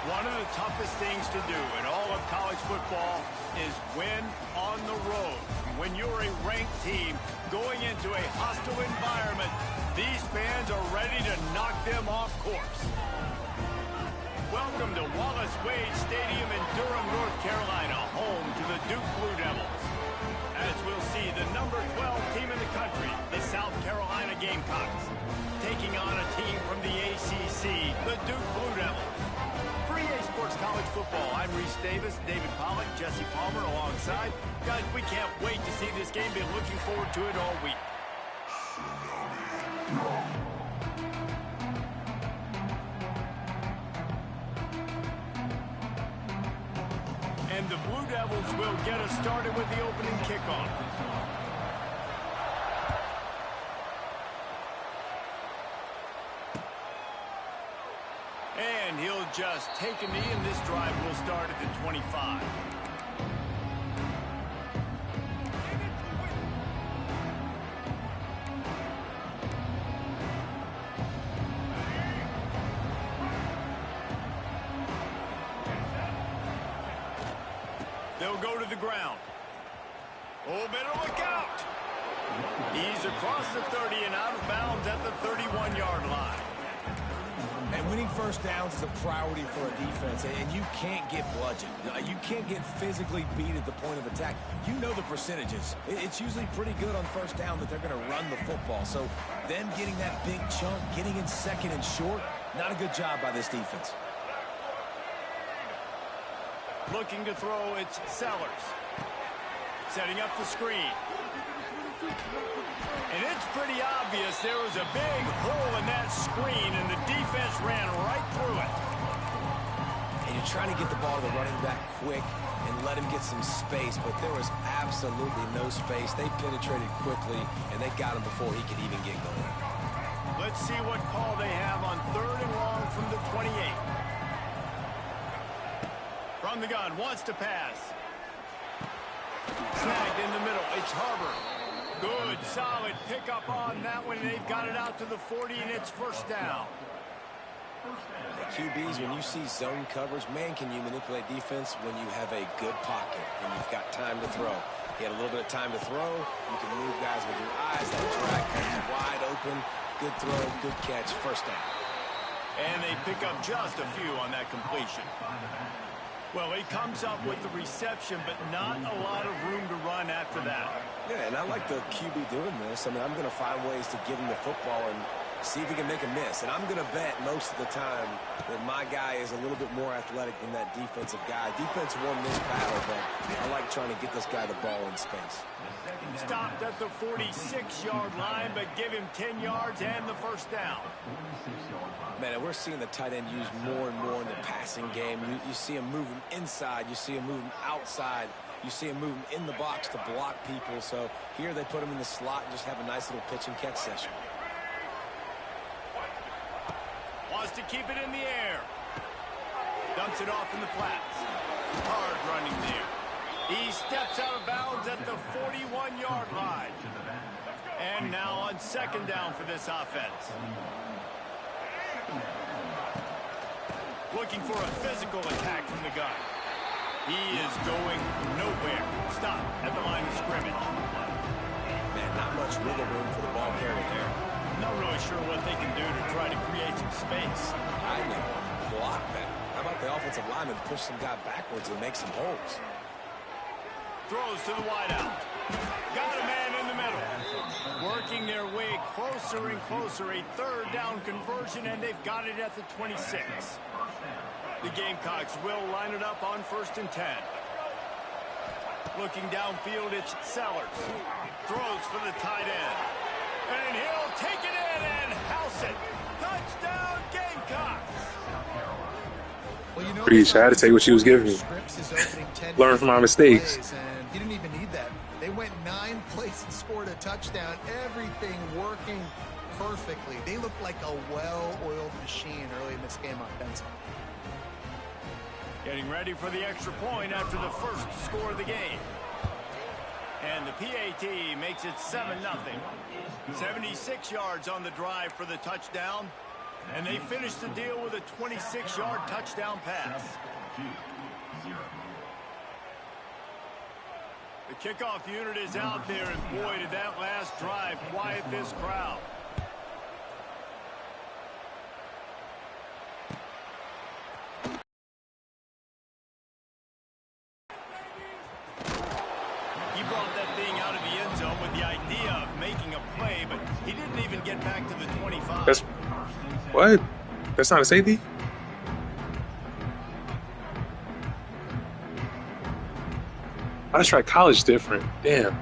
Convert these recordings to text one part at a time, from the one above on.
One of the toughest things to do in all of college football is win on the road. When you're a ranked team going into a hostile environment, these fans are ready to knock them off course. Welcome to Wallace Wade Stadium in Durham, North Carolina, home to the Duke Blue Devils. As we'll see, the number 12 team in the country, the South Carolina Gamecocks, taking on a team from the ACC, the Duke Blue Devils. For EA Sports College Football, I'm Reese Davis, David Pollack, Jesse Palmer alongside. Guys, we can't wait to see this game. Been looking forward to it all week. And the Blue Devils will get us started with the opening kickoff. And he'll just take a knee, and this drive will start at the 25. They'll go to the ground. Oh, better look out. He's across the 30 and out of bounds at the 31-yard line. And winning first downs is a priority for a defense, and you can't get bludgeoned. You can't get physically beat at the point of attack. You know the percentages. It's usually pretty good on first down that they're going to run the football. So them getting that big chunk, getting in second and short, not a good job by this defense. Looking to throw, it's Sellers. Setting up the screen. And it's pretty obvious there was a big hole in that screen, and the defense ran right through it. And you're trying to get the ball to the running back quick and let him get some space, but there was absolutely no space. They penetrated quickly, and they got him before he could even get going. Let's see what call they have on 3rd and long from the 28. From the gun, wants to pass. Snagged in the middle, it's Harbor. Good, solid pickup on that one. They've got it out to the 40, and it's first down. The QBs, when you see zone coverage, man, can you manipulate defense when you have a good pocket and you've got time to throw. You had a little bit of time to throw. You can move guys with your eyes. That track is wide open. Good throw, good catch, first down. And they pick up just a few on that completion. Well, he comes up with the reception, but not a lot of room to run after that. Yeah, and I like the QB doing this. I mean, I'm going to find ways to give him the football and see if he can make a miss. And I'm going to bet most of the time that my guy is a little bit more athletic than that defensive guy. Defense won this battle, but I like trying to get this guy the ball in space. Stopped at the 46-yard line, but give him 10 yards and the first down. Man, and we're seeing the tight end used more and more in the passing game. You see him moving inside. You see him moving outside. You see him moving in the box to block people. So here they put him in the slot and just have a nice little pitch and catch session. Wants to keep it in the air. Dumps it off in the flats. Hard running there. He steps out of bounds at the 41-yard line. And now on second down for this offense. Looking for a physical attack from the gun. He is going nowhere. Stop at the line of scrimmage. Man, not much wiggle room for the ball carrier there. Not really sure what they can do to try to create some space. I know. Block better. How about the offensive lineman push some guy backwards and make some holes? Throws to the wideout. Got a man in the middle. Working their way closer and closer. A third down conversion, and they've got it at the 26. The Gamecocks will line it up on 1st and 10. Looking downfield, it's Sellers. Throws for the tight end. And he'll take it in and house it. Touchdown, Gamecocks! Well, you know, Preach, I had to take what she was giving me. Learn from my mistakes. And he didn't even need that. They went 9 plays and scored a touchdown. Everything working perfectly. They looked like a well-oiled machine early in this game offensively. Getting ready for the extra point after the first score of the game. And the PAT makes it 7-0. 76 yards on the drive for the touchdown. And they finished the deal with a 26-yard touchdown pass. The kickoff unit is out there, and boy, did that last drive quiet this crowd. He brought that thing out of the end zone with the idea of making a play, but he didn't even get back to the 25. What? That's not a safety? I just tried college different. Damn.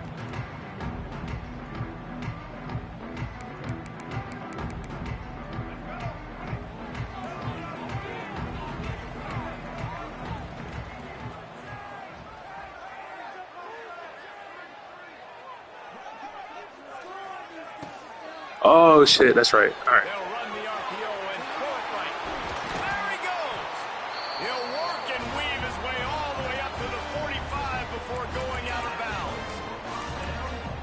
Oh shit, that's right. All right. They'll run the RPO and throw it right. There he goes. He'll work and weave his way all the way up to the 45 before going out of bounds.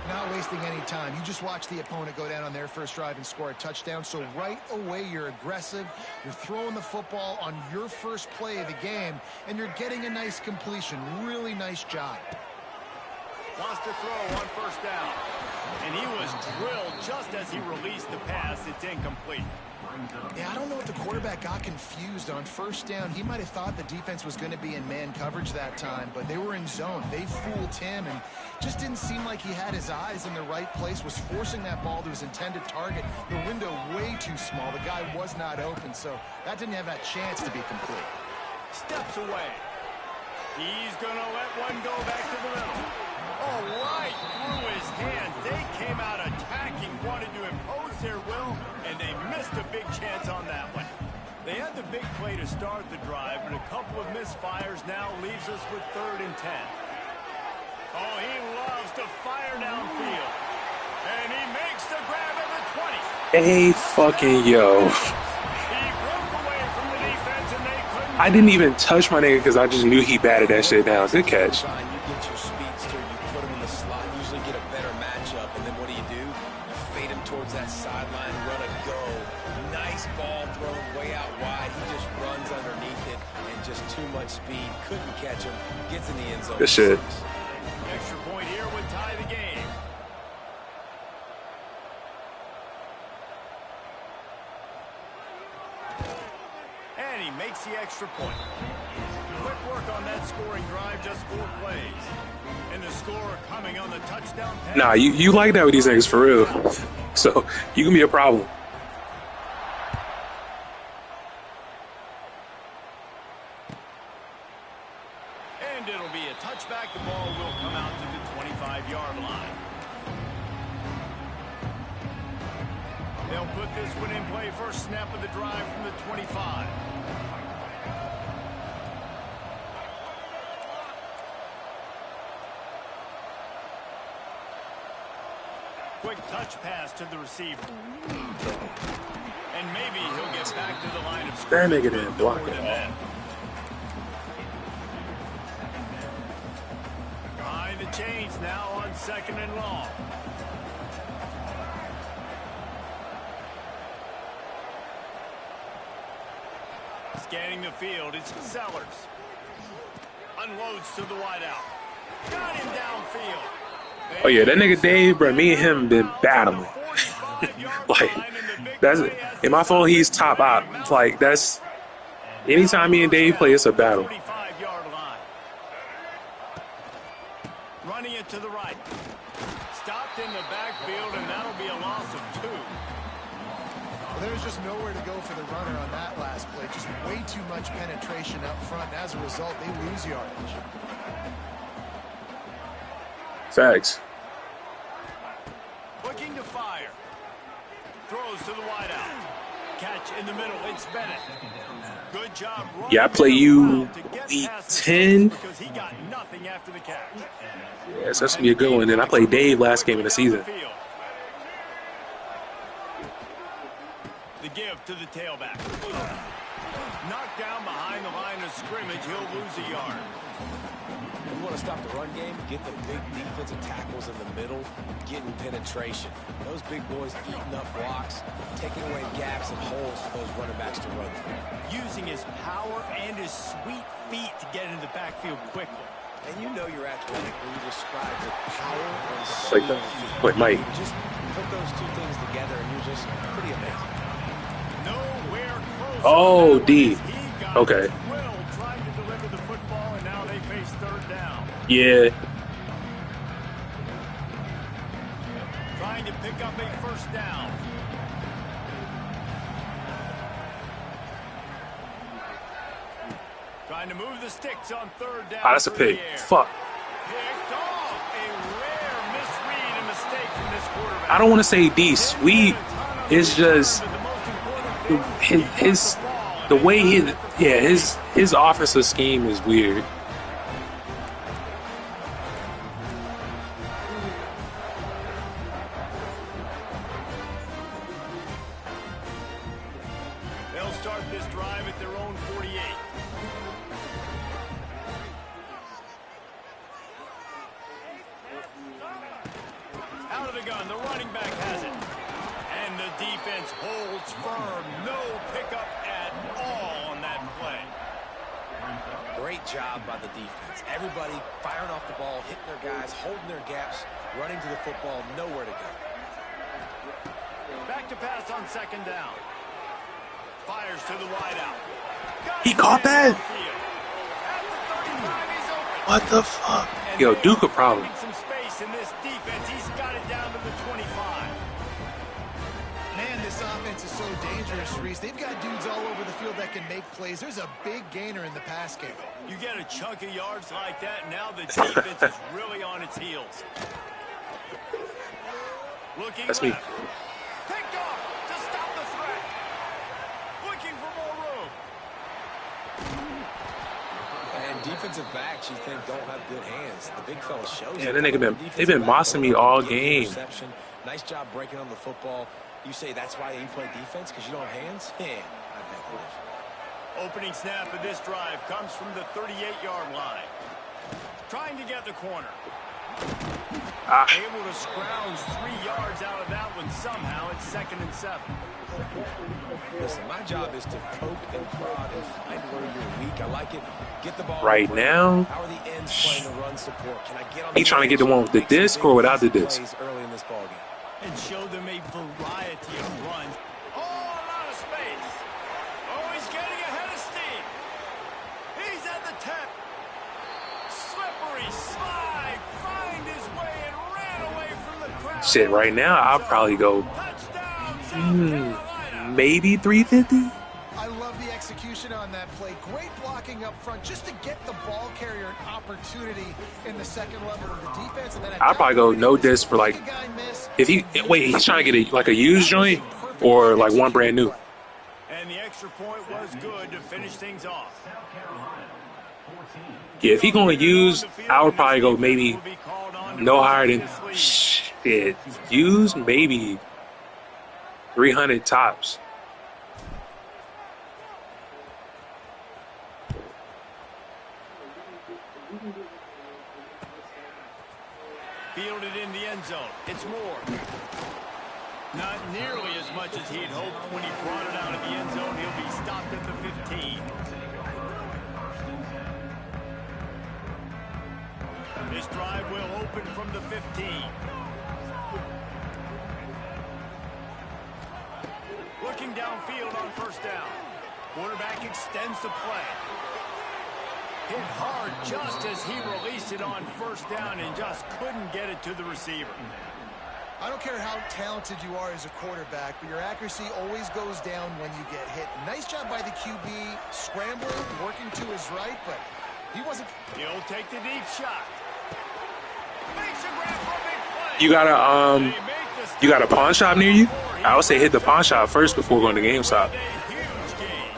Not wasting any time. You just watch the opponent go down on their first drive and score a touchdown. So right away, you're aggressive. You're throwing the football on your first play of the game, and you're getting a nice completion. Really nice job. Wants to throw on first down. And he was drilled just as he released the pass. It's incomplete. Yeah, I don't know if the quarterback got confused on first down. He might have thought the defense was going to be in man coverage that time, but they were in zone. They fooled him and just didn't seem like he had his eyes in the right place, was forcing that ball to his intended target. The window way too small. The guy was not open, so that didn't have that chance to be complete. Steps away. He's going to let one go back to the middle. Oh, right through his hands. They came out attacking, wanted to impose their will, and they missed a big chance on that one. They had the big play to start the drive, but a couple of misfires now leaves us with 3rd and 10. Oh, he loves to fire downfield. And he makes the grab at the 20. Hey, fucking yo. He broke away from the defense, and they couldn't. I didn't even touch my nigga because I just knew he batted that shit down. Good catch. You get your speedster, you put him in the slot, usually get a better matchup, and then what do? You fade him towards that sideline, run a go. Nice ball thrown way out wide. He just runs underneath it, and just too much speed. Couldn't catch him. Gets in the end zone. Good shit. Extra point here would tie the game. And he makes the extra point. Quick work on that scoring drive, just 4 plays. And the score coming on the touchdown pass. Nah, you like that with these niggas for real. So you can be a problem. And it'll be a touchback. The ball will come out to the 25-yard line. They'll put this one in play. First snap of the drive from the 25. Quick touch pass to the receiver. And maybe he'll get back to the line of scrimmage. That nigga didn't block it. Behind the chains now on 2nd and long. Scanning the field, it's Sellers. Unloads to the wideout. Got him downfield. Oh yeah, that nigga Dave, bro, me and him been battling. Like, that's in my phone, he's top op. Like, that's anytime me and Dave play, it's a battle. 45-yard line. Running it to the right. Stopped in the backfield, and that'll be a loss of 2. Well, there's just nowhere to go for the runner on that last play. Just way too much penetration up front. As a result, they lose yardage. Facts. Looking to fire. Throws to the wideout. Catch in the middle. It's Bennett. Good job. Yeah, I play you week 10. Because he got nothing after the catch. Yes, that's gonna be a good one. And I played Dave last game of the season. The give to the tailback. Knocked down behind the line of scrimmage. He'll lose a yard. You want to stop the run game, get the big defensive tackles in the middle, getting penetration. Those big boys eating up blocks, taking away gaps and holes for those running backs to run through. Using his power and his sweet feet to get into the backfield quickly. And you know you're athletic when you describe the power and Like speed. that. Wait, Mike. You just put those two things together and you're just pretty amazing. Nowhere close. Oh, D. He got Okay. Will trying to deliver the football, and now they face third down. Yeah. Trying to pick up a first down. Trying to move the sticks on third down. Ah, that's a through the pick. air. Fuck. Picked off. A rare misread and mistake from this quarterback. I don't want to say D. Sweet is just his the way his offensive scheme is weird. They'll start this drive at their own 48. Out of the gun, the running back has it. And the defense holds firm. No pickup at all on that play. Great job by the defense. Everybody firing off the ball, hitting their guys, holding their gaps, running to the football, nowhere to go. Back to pass on second down. Fires to the wideout. He caught that? What the fuck? Yo, Duke a problem. Some space in this defense. He's got it down to the 25. Man, this offense is so dangerous, Reese. They've got dudes all over the field that can make plays. There's a big gainer in the pass game. You get a chunk of yards like that, now the defense is really on its heels. Looking That's me. left. Picked off to stop the threat. Looking for more room. And defensive backs, you think, don't have good hands. The big fella shows Yeah, it. that nigga Defensive they've been back mossing me all getting the game. interception. Nice job breaking on the football. You say that's why you play defense, because you don't have hands? Yeah, I bet that is. Opening snap of this drive comes from the 38-yard line. Trying to get the corner. Ah, Able to scrounge 3 yards out of that one somehow. It's 2nd and 7. Listen, my job is to poke and prod and find where you're weak. I like it. Get the ball. right now, How are the ends playing the run support? Can I get on he trying to get the one with the disc or without the disc? Plays early in this ballgame. And show them a variety of runs. Oh, a lot of space. Oh, he's getting ahead of steam. He's at the 10. Slippery slide. Find his way and ran away from the crowd. Shit, right now I'll probably go Touchdown, South Carolina. maybe 350. I love the execution on that play. Great blocking up front just to get the ball carrier an opportunity in the second level of the defense. And then I'll probably go no disc for like if he wait, he's trying to get like a used joint or like one brand new. And the extra point was good to finish things off. Yeah, if he gonna use, I would probably go maybe no higher than shit. Use maybe 300 tops. Fielded in the end zone. It's Moore. Not nearly as much as he'd hoped when he brought it out of the end zone. He'll be stopped at the 15. This drive will open from the 15. Looking downfield on first down. Quarterback extends the play. Hit hard just as he released it on first down and just couldn't get it to the receiver. I don't care how talented you are as a quarterback, but your accuracy always goes down when you get hit. Nice job by the QB, scrambling, working to his right, but he wasn't. He'll take the deep shot. Makes a grab for a big play. You got a pawn shop near you? I would say hit the pawn shop first before going to GameStop. A huge gain.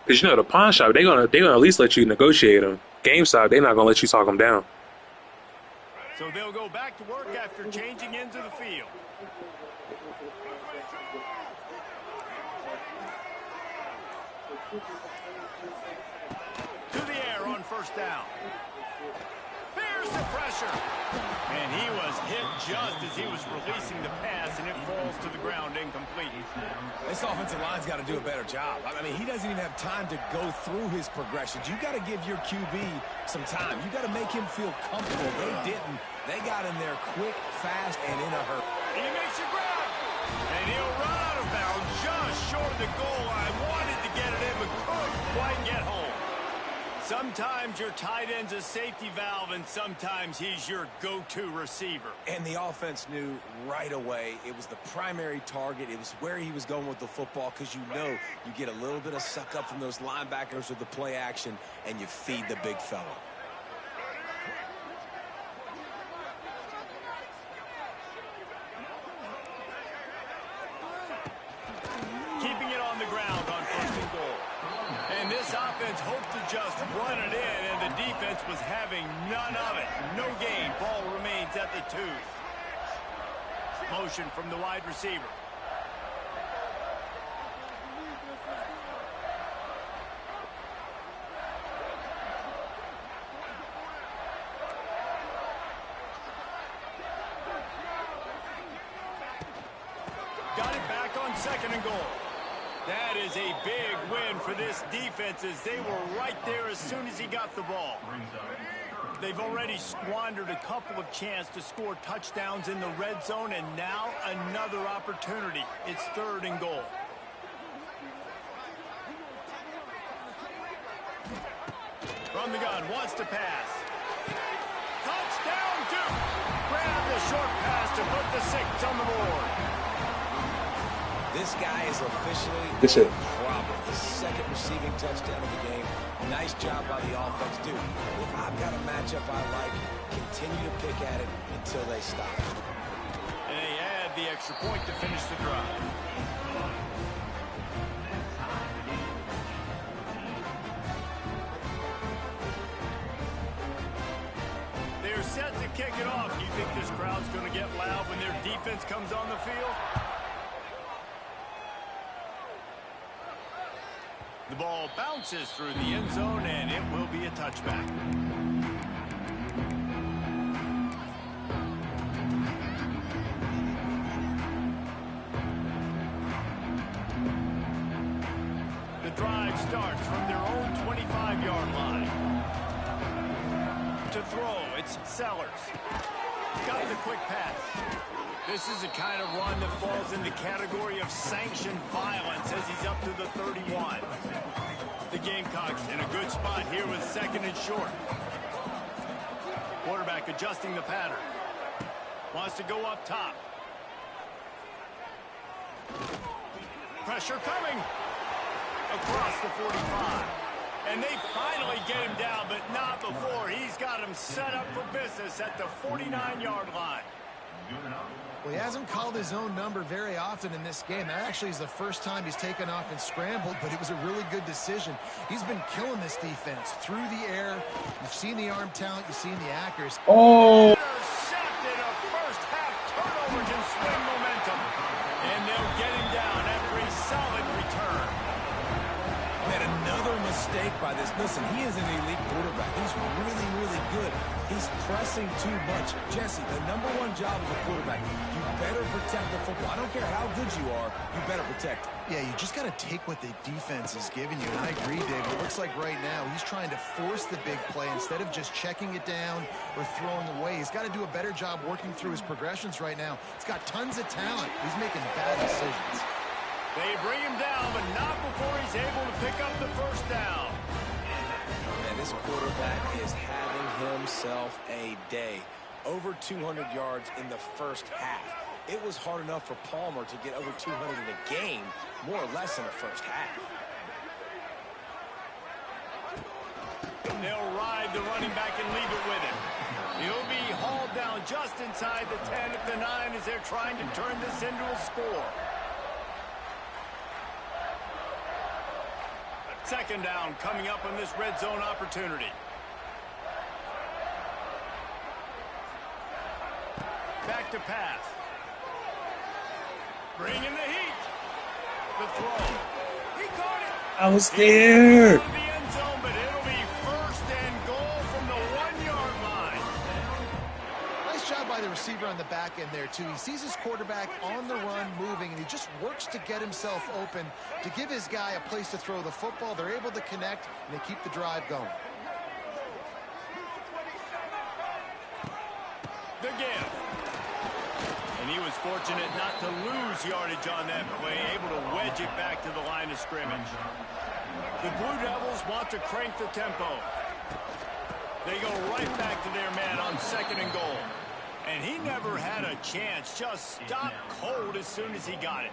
Cause you know the pawn shop, they gonna at least let you negotiate them. GameStop, they're not gonna let you talk them down. So they'll go back to work after changing into the field. To the air on first down. There's the pressure. And he was hit just as he was releasing the pass, and it falls to the ground incomplete. This offensive line's got to do a better job. I mean, he doesn't even have time to go through his progressions. You got to give your QB some time. You got to make him feel comfortable. They didn't. They got in there quick, fast, and in a hurry. And he makes a grab. And he'll run out of bounds just short of the goal line. Wanted to get it in, but couldn't quite get home. Sometimes your tight end's a safety valve, and sometimes he's your go-to receiver. And the offense knew right away it was the primary target. It was where he was going with the football, because you know you get a little bit of suck up from those linebackers with the play action, and you feed the big fella. Keeping it on the ground on first and goal. And this offense hoped to just run it in, and the defense was having none of it. No gain. Ball remains at the 2. Motion from the wide receiver. Got it back on second and goal. That is a big win for this defense, as they were right there as soon as he got the ball. They've already squandered a couple of chances to score touchdowns in the red zone, and now another opportunity. It's third and goal. From the gun, wants to pass. Touchdown, Duke! Grab the short pass to put the 6 on the board. This guy is officially This it. a problem. His second receiving touchdown of the game. Nice job by the offense, dude. If I've got a matchup I like, continue to pick at it until they stop. And they add the extra point to finish the drive. They're set to kick it off. Do you think this crowd's going to get loud when their defense comes on the field? The ball bounces through the end zone, and it will be a touchback. The drive starts from their own 25-yard line. To throw, it's Sellers. Got the quick pass. This is the kind of run that falls in the category of sanctioned violence as he's up to the 31. The Gamecocks in a good spot here with second and short. Quarterback adjusting the pattern. Wants to go up top. Pressure coming. Across the 45. And they finally get him down, but not before. He's got him set up for business at the 49-yard line. Well, he hasn't called his own number very often in this game. That actually is the first time he's taken off and scrambled, but it was a really good decision. He's been killing this defense through the air. You've seen the arm talent. You've seen the accuracy. Oh! Intercepted. A first-half turnover can swing momentum. And they'll get him down after a solid return. Man, another mistake by this. Listen, he is an elite quarterback. He's really, really good. He's pressing too much. Jesse, the #1 job of a quarterback, you better protect the football. I don't care how good you are, you better protect it. Yeah, you just got to take what the defense is giving you. And I agree, David. It looks like right now he's trying to force the big play instead of just checking it down or throwing away. He's got to do a better job working through his progressions right now. He's got tons of talent. He's making bad decisions. They bring him down, but not before he's able to pick up the first down. And this quarterback is having himself a day. Over 200 yards in the first half. It was hard enough for Palmer to get over 200 in a game, more or less in the first half. They'll ride the running back and leave it with him. He'll be hauled down just inside the 10 at the 9 as they're trying to turn this into a score. Second down coming up on this red zone opportunity. back to pass. Bringing the heat. The throw. He caught it. I was scared. Out of the end zone, but it'll be first and goal from the 1-yard line. Nice job by the receiver on the back end there, too. He sees his quarterback on the run moving, and he just works to get himself open to give his guy a place to throw the football. They're able to connect, and they keep the drive going. The give. And he was fortunate not to lose yardage on that play, able to wedge it back to the line of scrimmage. The Blue Devils want to crank the tempo. They go right back to their man on 2nd and goal. And he never had a chance, just stopped cold as soon as he got it.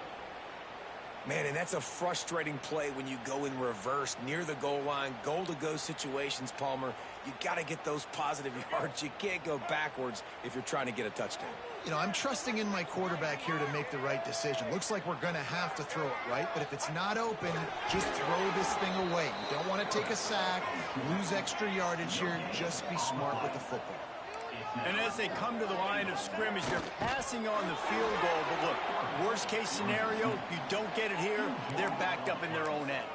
Man, and that's a frustrating play when you go in reverse near the goal line, goal-to-go situations, Palmer. You got to get those positive yards. You can't go backwards if you're trying to get a touchdown. You know, I'm trusting in my quarterback here to make the right decision. Looks like we're going to have to throw it, right? But if it's not open, just throw this thing away. You don't want to take a sack, lose extra yardage here. Just be smart with the football. And as they come to the line of scrimmage, they're passing on the field goal. But look, worst case scenario, you don't get it here, they're backed up in their own end.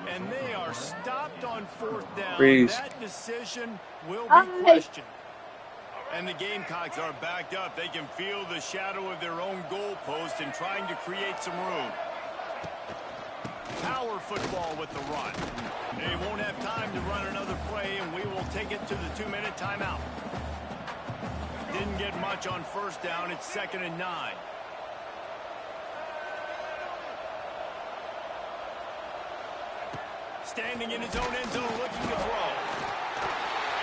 And they are stopped on 4th down. Freeze. That decision will be questioned. And the Gamecocks are backed up. They can feel the shadow of their own goalpost and trying to create some room. Power football with the run. They won't have time to run another play, and we will take it to the 2-minute timeout. Didn't get much on 1st down. It's 2nd and 9. Standing in his own end zone looking to throw.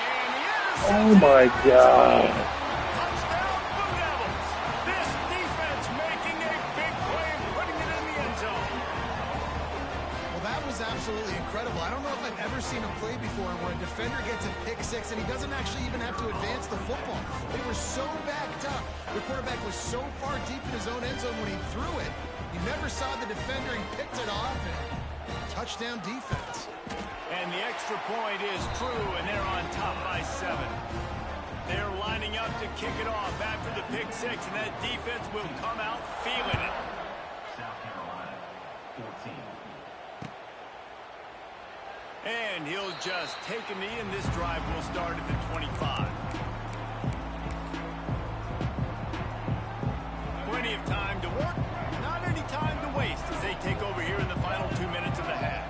And the interception. Oh my God. Touchdown Blue Devils. This defense making a big play and putting it in the end zone. Well, that was absolutely incredible. I don't know if I've ever seen a play before where a defender gets a pick six and he doesn't actually even have to advance the football. They were so backed up. The quarterback was so far deep in his own end zone when he threw it. You never saw the defender. He picked it off, and touchdown defense. And the extra point is true, and they're on top by 7. They're lining up to kick it off after the pick six, and that defense will come out feeling it. South Carolina, 14. And he'll just take a knee, and this drive will start at the 25. Plenty of time to work, not any time to waste as they take over here in the final 2 minutes of the half.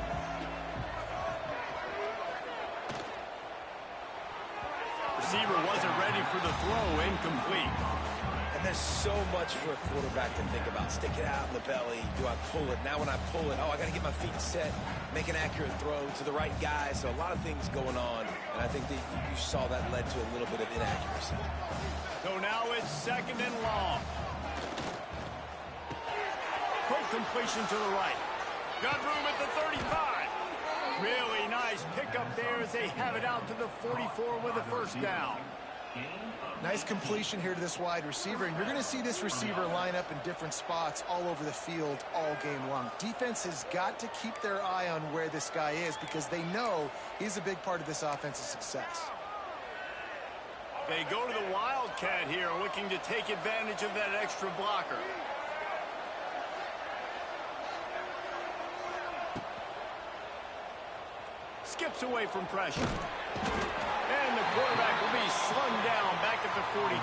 Receiver wasn't ready for the throw, incomplete. And there's so much for a quarterback to think about. Stick it out in the belly. Do I pull it? Now when I pull it, oh, I got to get my feet set, make an accurate throw to the right guy. So a lot of things going on. And I think that you saw that led to a little bit of inaccuracy. So now it's 2nd and long. Quick completion to the right. Got room at the 35. Really nice pickup there as they have it out to the 44 with a 1st down. Nice completion here to this wide receiver, and you're going to see this receiver line up in different spots all over the field all game long. Defense has got to keep their eye on where this guy is because they know he's a big part of this offensive success. They go to the Wildcat here, looking to take advantage of that extra blocker. Skips away from pressure. And the quarterback will be slung down back at the 43.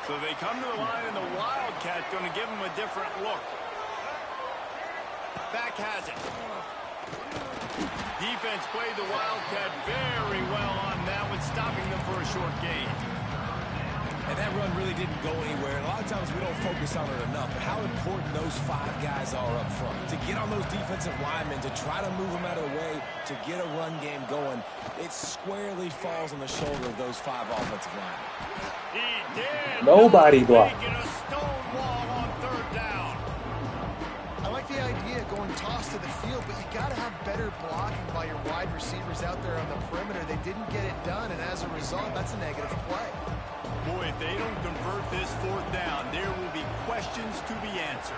So they come to the line, and the Wildcat going to give him a different look. Back has it. Defense played the Wildcat very well on that one, stopping them for a short gain. And that run really didn't go anywhere. And a lot of times we don't focus on it enough. But how important those 5 guys are up front. To get on those defensive linemen, to try to move them out of the way, to get a run game going, it squarely falls on the shoulder of those 5 offensive linemen. He did. Nobody blocked. Making a stone wall on 3rd down. I like the idea of going toss to the field, but you got to have better blocking by your wide receivers out there on the perimeter. They didn't get it done, and as a result, that's a negative play. Boy, if they don't convert this 4th down, there will be questions to be answered.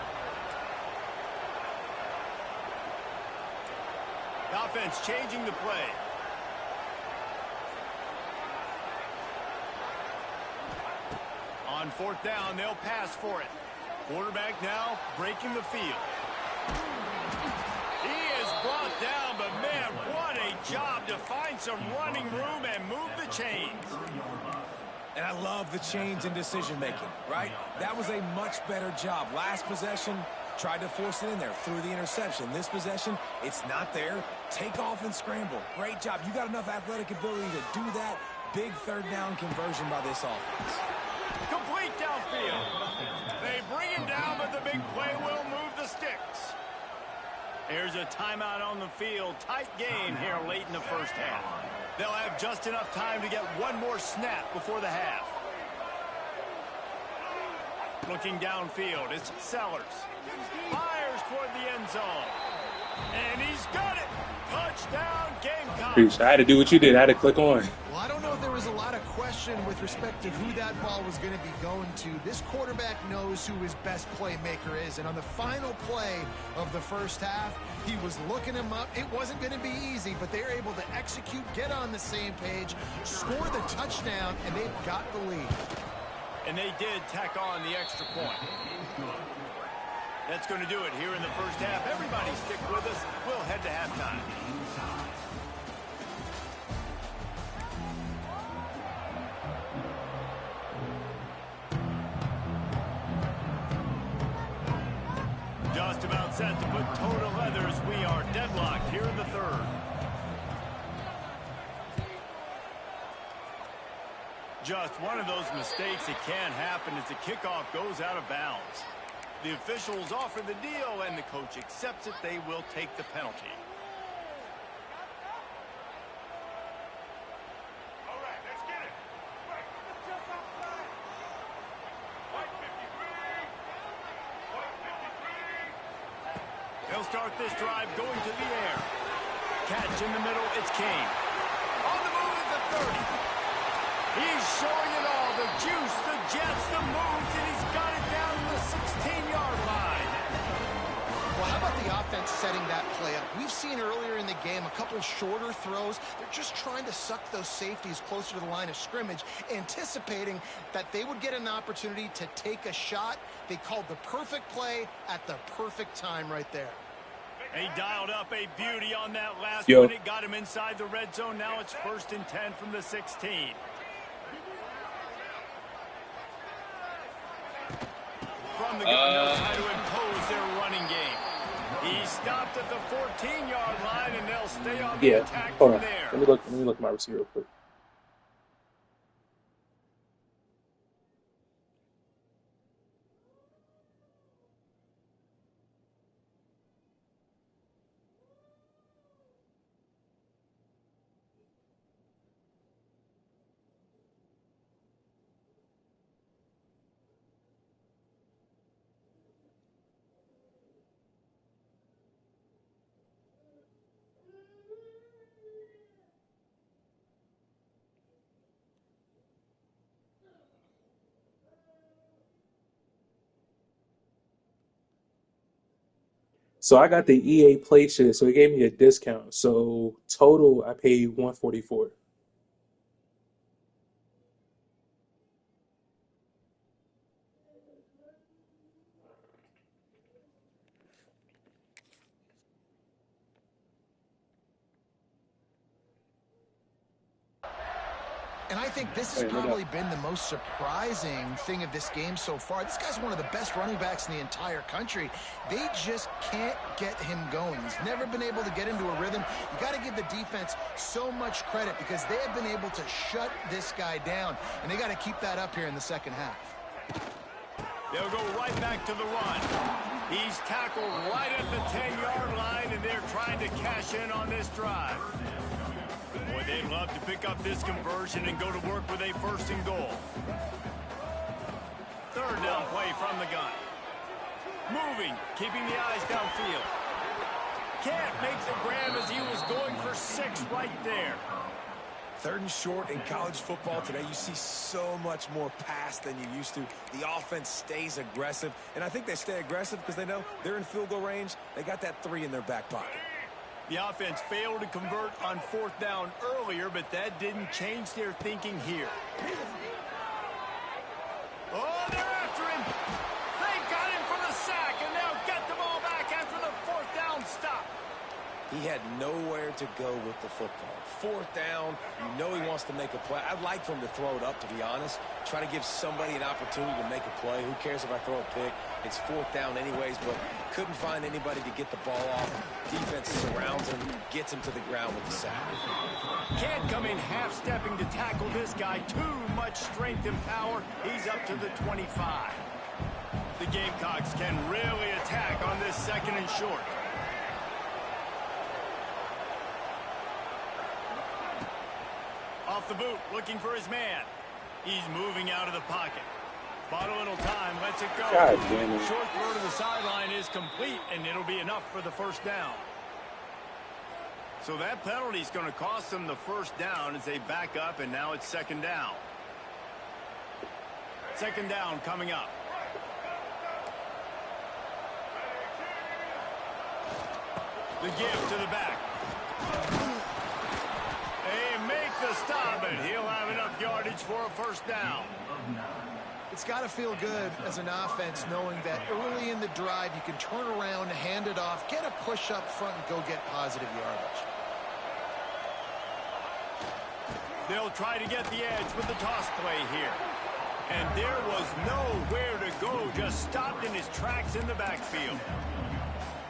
The offense changing the play. On fourth down, they'll pass for it. Quarterback now breaking the field. He is brought down, but man, what a job to find some running room and move the chains. And I love the change in decision-making, right? That was a much better job. Last possession, tried to force it in there, threw the interception. This possession, it's not there. Take off and scramble. Great job. You got enough athletic ability to do that. Big third down conversion by this offense. Complete downfield. They bring him down, but the big play will move the sticks. Here's a timeout on the field. Tight game here late in the first half. They'll have just enough time to get one more snap before the half. Looking downfield, it's Sellers. Fires toward the end zone. And he's got it. Touchdown, Gamecocks. Preach. I had to do what you did. I had to click on. Well, I don't know if there was a lot of question with respect to who that ball was going to be going to. This quarterback knows who his best playmaker is, and on the final play of the first half, he was looking him up. It wasn't going to be easy, but they were able to execute, get on the same page, score the touchdown, and they've got the lead. And they did tack on the extra point. That's going to do it here in the first half. Everybody stick with us. We'll head to halftime. Just about set to put total leathers. We are deadlocked here in the third. Just one of those mistakes that can happen as the kickoff goes out of bounds. The officials offer the deal, and the coach accepts it. They will take the penalty. All right, let's get it. They'll start this drive going to the air. Catch in the middle, it's Kane. On the move at the 30. He's showing it all, the juice, the jets, the moves, and he's got it down to the 16-yard line. Well, how about the offense setting that play up? We've seen earlier in the game a couple shorter throws. They're just trying to suck those safeties closer to the line of scrimmage, anticipating that they would get an opportunity to take a shot. They called the perfect play at the perfect time right there. He dialed up a beauty on that last Yo. one. It got him inside the red zone. Now it's 1st and 10 from the 16. From the gun, they'll try to impose their running game. He stopped at the 14-yard line, and they'll stay on the Yeah. attack Hold from on. there. Let me look at my receiver real quick. So I got the EA Play shit, so it gave me a discount. So total, I paid $144. And I think this has probably been the most surprising thing of this game so far. This guy's one of the best running backs in the entire country. They just can't get him going. He's never been able to get into a rhythm. You got to give the defense so much credit because they have been able to shut this guy down, and they got to keep that up here in the second half. They'll go right back to the run. He's tackled right at the 10-yard line, and they're trying to cash in on this drive. Boy, they'd love to pick up this conversion and go to work with a 1st and goal. 3rd down play from the gun. Moving, keeping the eyes downfield. Can't make the grab as he was going for 6 right there. 3rd and short in college football today, you see so much more pass than you used to. The offense stays aggressive, and I think they stay aggressive because they know they're in field goal range. They got that 3 in their back pocket. The offense failed to convert on 4th down earlier, but that didn't change their thinking here. Oh! to go with the football. Fourth down, you know he wants to make a play. I'd like for him to throw it up, to be honest. Try to give somebody an opportunity to make a play. Who cares if I throw a pick? It's fourth down anyways, but couldn't find anybody to get the ball off. Defense surrounds him, gets him to the ground with the sack. Can't come in half-stepping to tackle this guy. Too much strength and power. He's up to the 25. The Gamecocks can really attack on this second and short. Off the boot, looking for his man. He's moving out of the pocket. Bought a little time, lets it go. God damn it. Short throw to the sideline is complete, and it'll be enough for the first down. So that penalty is going to cost them the first down as they back up, and now it's second down. Second down coming up. The give to the back. They make the stop, and he'll have enough yardage for a first down. It's got to feel good as an offense knowing that early in the drive you can turn around, hand it off, get a push up front, and go get positive yardage. They'll try to get the edge with the toss play here. And there was nowhere to go, just stopped in his tracks in the backfield.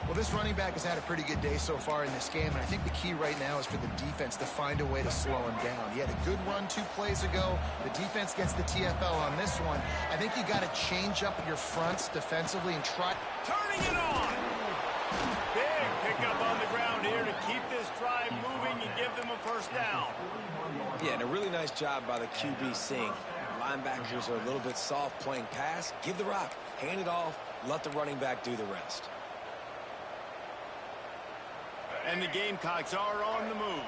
Well, this running back has had a pretty good day so far in this game, and I think the key right now is for the defense to find a way to slow him down. He had a good run 2 plays ago. The defense gets the TFL on this one. I think you got to change up your fronts defensively and try. Turning it on! Big pickup on the ground here to keep this drive moving and give them a first down. Yeah, and a really nice job by the QB seeing. Linebackers are a little bit soft playing pass. Give the rock, hand it off, let the running back do the rest. And the Gamecocks are on the move.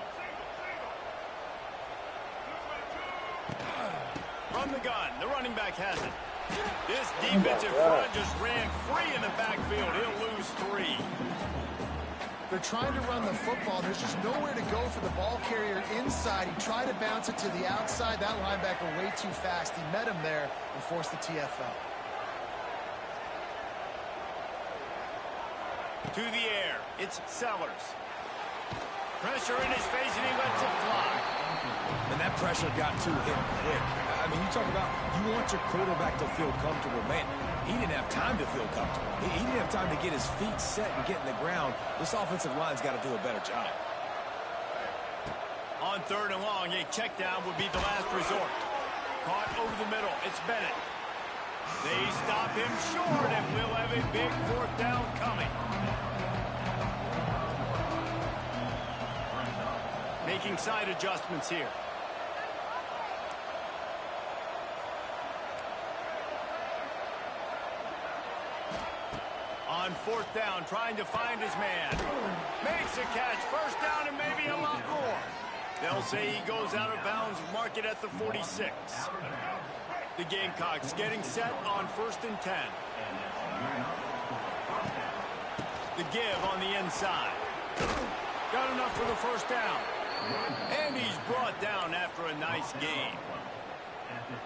From the gun, the running back has it. This defensive front just ran free in the backfield. He'll lose 3. They're trying to run the football. There's just nowhere to go for the ball carrier inside. He tried to bounce it to the outside. That linebacker way too fast. He met him there and forced the TFL. To the air, it's Sellers. Pressure in his face, and he lets it fly. And that pressure got to him quick. I mean, you talk about you want your quarterback to feel comfortable. Man, he didn't have time to feel comfortable. He didn't have time to get his feet set and get in the ground. This offensive line's got to do a better job. On third and long, a check down would be the last resort. Caught over the middle. It's Bennett. They stop him short, and we'll have a big fourth down coming. Making side adjustments here. On fourth down, trying to find his man. Makes a catch. First down and maybe a lot more. They'll say he goes out of bounds. Mark it at the 46. The Gamecocks getting set on 1st and 10. The give on the inside. Got enough for the first down. And he's brought down after a nice game.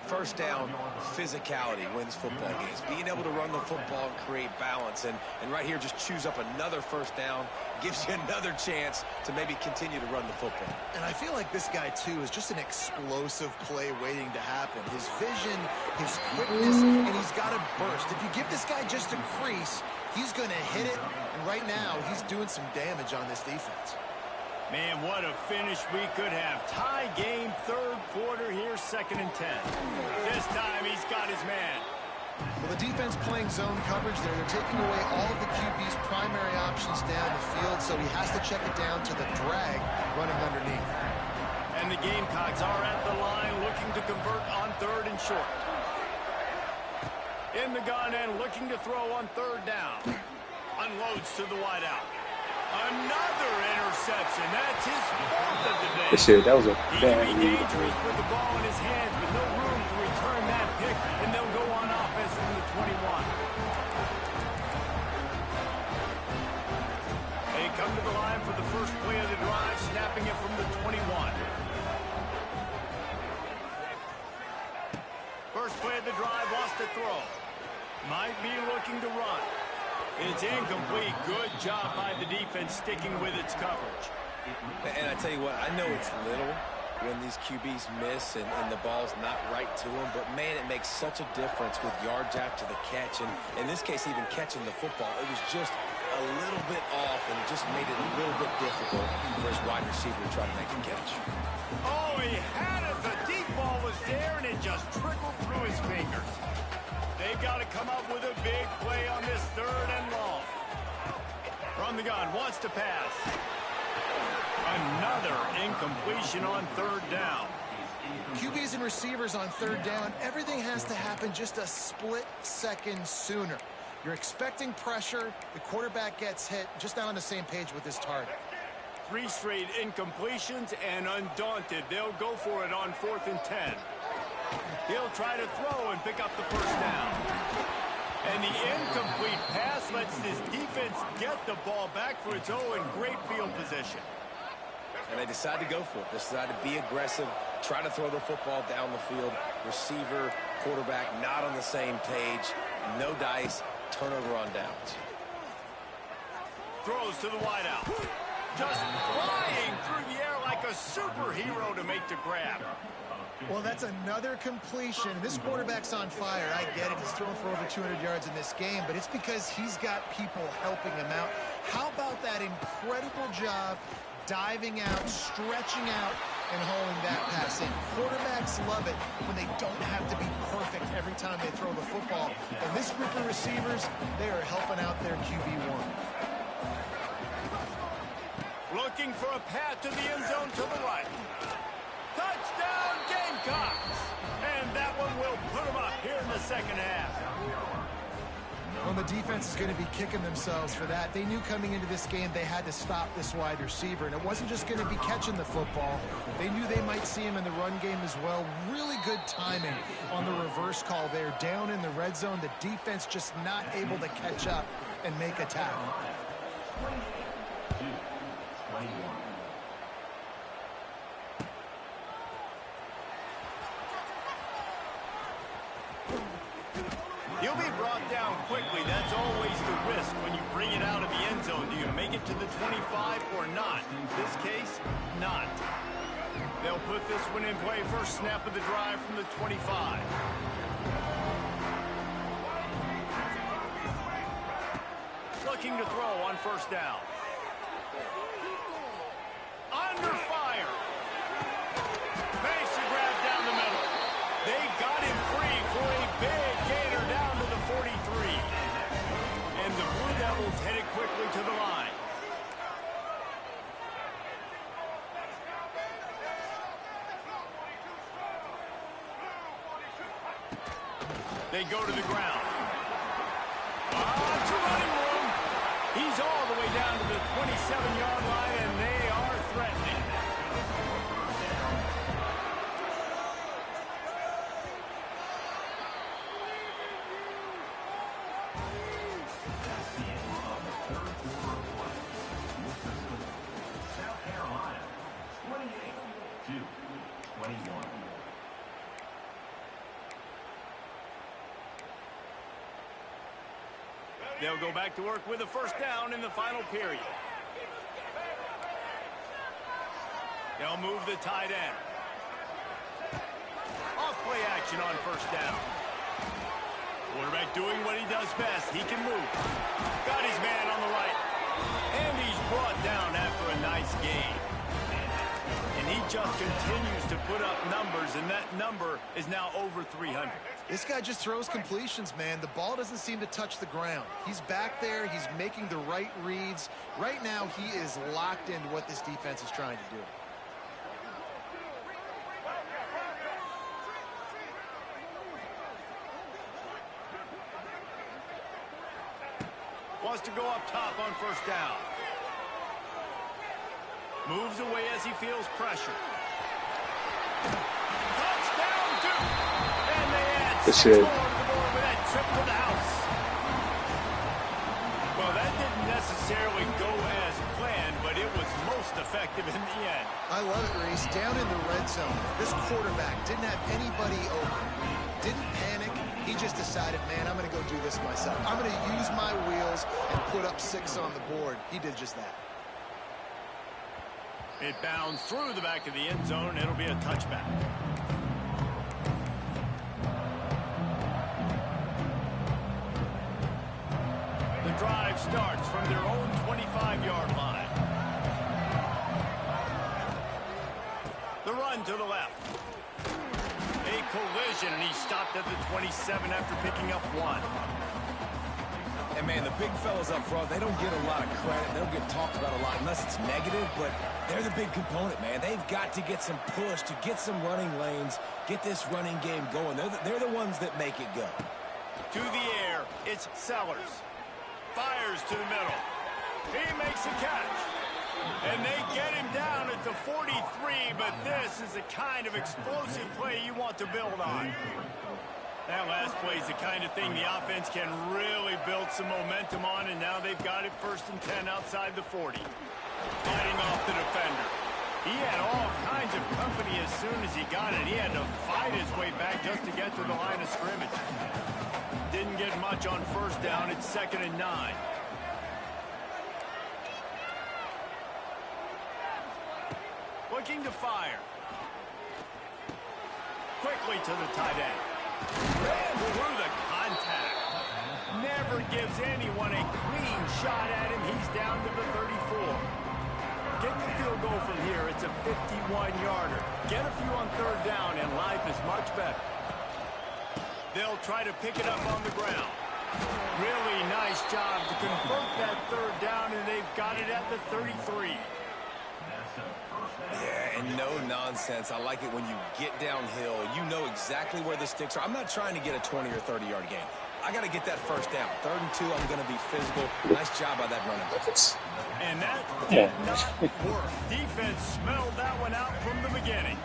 First down, physicality wins football games. Being able to run the football and create balance. And right here, just choose up another first down. Gives you another chance to maybe continue to run the football. And I feel like this guy, too, is just an explosive play waiting to happen. His vision, his quickness, and he's got a burst. If you give this guy just a crease, he's going to hit it. And right now, he's doing some damage on this defense. Man, what a finish we could have. Tie game, third quarter here, 2nd and 10. This time he's got his man. Well, the defense playing zone coverage there. They're taking away all of the QB's primary options down the field, so he has to check it down to the drag running underneath. And the Gamecocks are at the line looking to convert on 3rd and short. In the gun and looking to throw on 3rd down. Unloads to the wideout. Another interception. That's his 4th of the day. Shit, that was a He bad can be move. dangerous with the ball in his hands, but no room to return that pick, and they'll go on offense from the 21. They come to the line for the first play of the drive, snapping it from the 21. First play of the drive, lost a throw. Might be looking to run. It's incomplete. Good job by the defense sticking with its coverage. And I tell you what, I know it's little when these QBs miss and the ball's not right to them, but man, it makes such a difference with yards after the catch, and in this case, even catching the football. It was just a little bit off, and it just made it a little bit difficult for his wide receiver to try to make the catch. Oh, he had it. The deep ball was there, and it just trickled through his fingers. They've got to come up with a big play on this 3rd and long. From the gun, wants to pass. Another incompletion on 3rd down. QBs and receivers on 3rd down, everything has to happen just a split second sooner. You're expecting pressure, the quarterback gets hit, just not on the same page with his target. 3 straight incompletions, and undaunted, they'll go for it on 4th and 10. He'll try to throw and pick up the 1st down. And the incomplete pass lets this defense get the ball back for its own great field position. And they decide to go for it. They decide to be aggressive, try to throw the football down the field. Receiver, quarterback, not on the same page. No dice, turnover on downs. Throws to the wideout. Just flying through the air like a superhero to make the grab. Well, that's another completion. This quarterback's on fire. I get it. He's thrown for over 200 yards in this game, but it's because he's got people helping him out. How about that incredible job diving out, stretching out, and hauling that pass in? Quarterbacks love it when they don't have to be perfect every time they throw the football. And this group of receivers, they are helping out their QB1. Looking for a path to the end zone to the right. Touchdown Gamecocks! And that one will put them up here in the 2nd half. Well, the defense is going to be kicking themselves for that. They knew coming into this game they had to stop this wide receiver, and it wasn't just going to be catching the football. They knew they might see him in the run game as well. Really good timing on the reverse call there. Down in the red zone, the defense just not able to catch up and make a tackle. 21. He'll be brought down quickly. That's always the risk when you bring it out of the end zone. Do you make it to the 25 or not? In this case, not. They'll put this one in play. First snap of the drive from the 25. Looking to throw on 1st down. Under fire. Makes the grab down the middle. They got him free for a big gainer down to the 43. And the Blue Devils headed quickly to the line. They go to the ground. To running room. He's all the way down to the 27-yard line, and they are threatening. That's the end of the 3rd quarter of play. Your facility, South Carolina, 28-21. They'll go back to work with a 1st down in the final period. They'll move the tight end. Off play action on 1st down. Quarterback doing what he does best. He can move. Got his man on the right. And he's brought down after a nice game. And he just continues to put up numbers, and that number is now over 300. This guy just throws completions, man. The ball doesn't seem to touch the ground. He's back there. He's making the right reads. Right now, he is locked into what this defense is trying to do. Wants to go up top on 1st down. Moves away as he feels pressure. Touchdown, Duke! And they add 6 more to the board with that trip to the house. Well, that didn't necessarily go as planned, but it was most effective in the end. I love it, Reese. Down in the red zone, this quarterback didn't have anybody open. Didn't panic. He just decided, man, I'm going to go do this myself. I'm going to use my wheels and put up 6 on the board. He did just that. It bounds through the back of the end zone. It'll be a touchback. The drive starts from their own 25-yard line. The run to the left. A collision, and he stopped at the 27 after picking up 1. And, man, the big fellas up front, they don't get a lot of credit. They don't get talked about a lot unless it's negative, but they're the big component, man. They've got to get some push to get some running lanes, get this running game going. They're the ones that make it go. To the air, it's Sellers. Fires to the middle. He makes a catch. And they get him down at the 43, but this is the kind of explosive play you want to build on. That last play is the kind of thing the offense can really build some momentum on, and now they've got it 1st and 10 outside the 40. Fighting off the defender. He had all kinds of company as soon as he got it. He had to fight his way back just to get to the line of scrimmage. Didn't get much on 1st down. It's 2nd and 9. Looking to fire. Quickly to the tight end. Ran through the contact. Never gives anyone a clean shot at him. He's down to the 34. Get the field goal from here. It's a 51-yarder. Get a few on 3rd down, and life is much better. They'll try to pick it up on the ground. Really nice job to convert that 3rd down, and they've got it at the 33. Yeah, and no nonsense. I like it when you get downhill. You know exactly where the sticks are. I'm not trying to get a 20 or 30-yard gain. I got to get that 1st down. 3rd and 2, I'm going to be physical. Nice job by that running back. And that did not work. Defense smelled that one out from the beginning.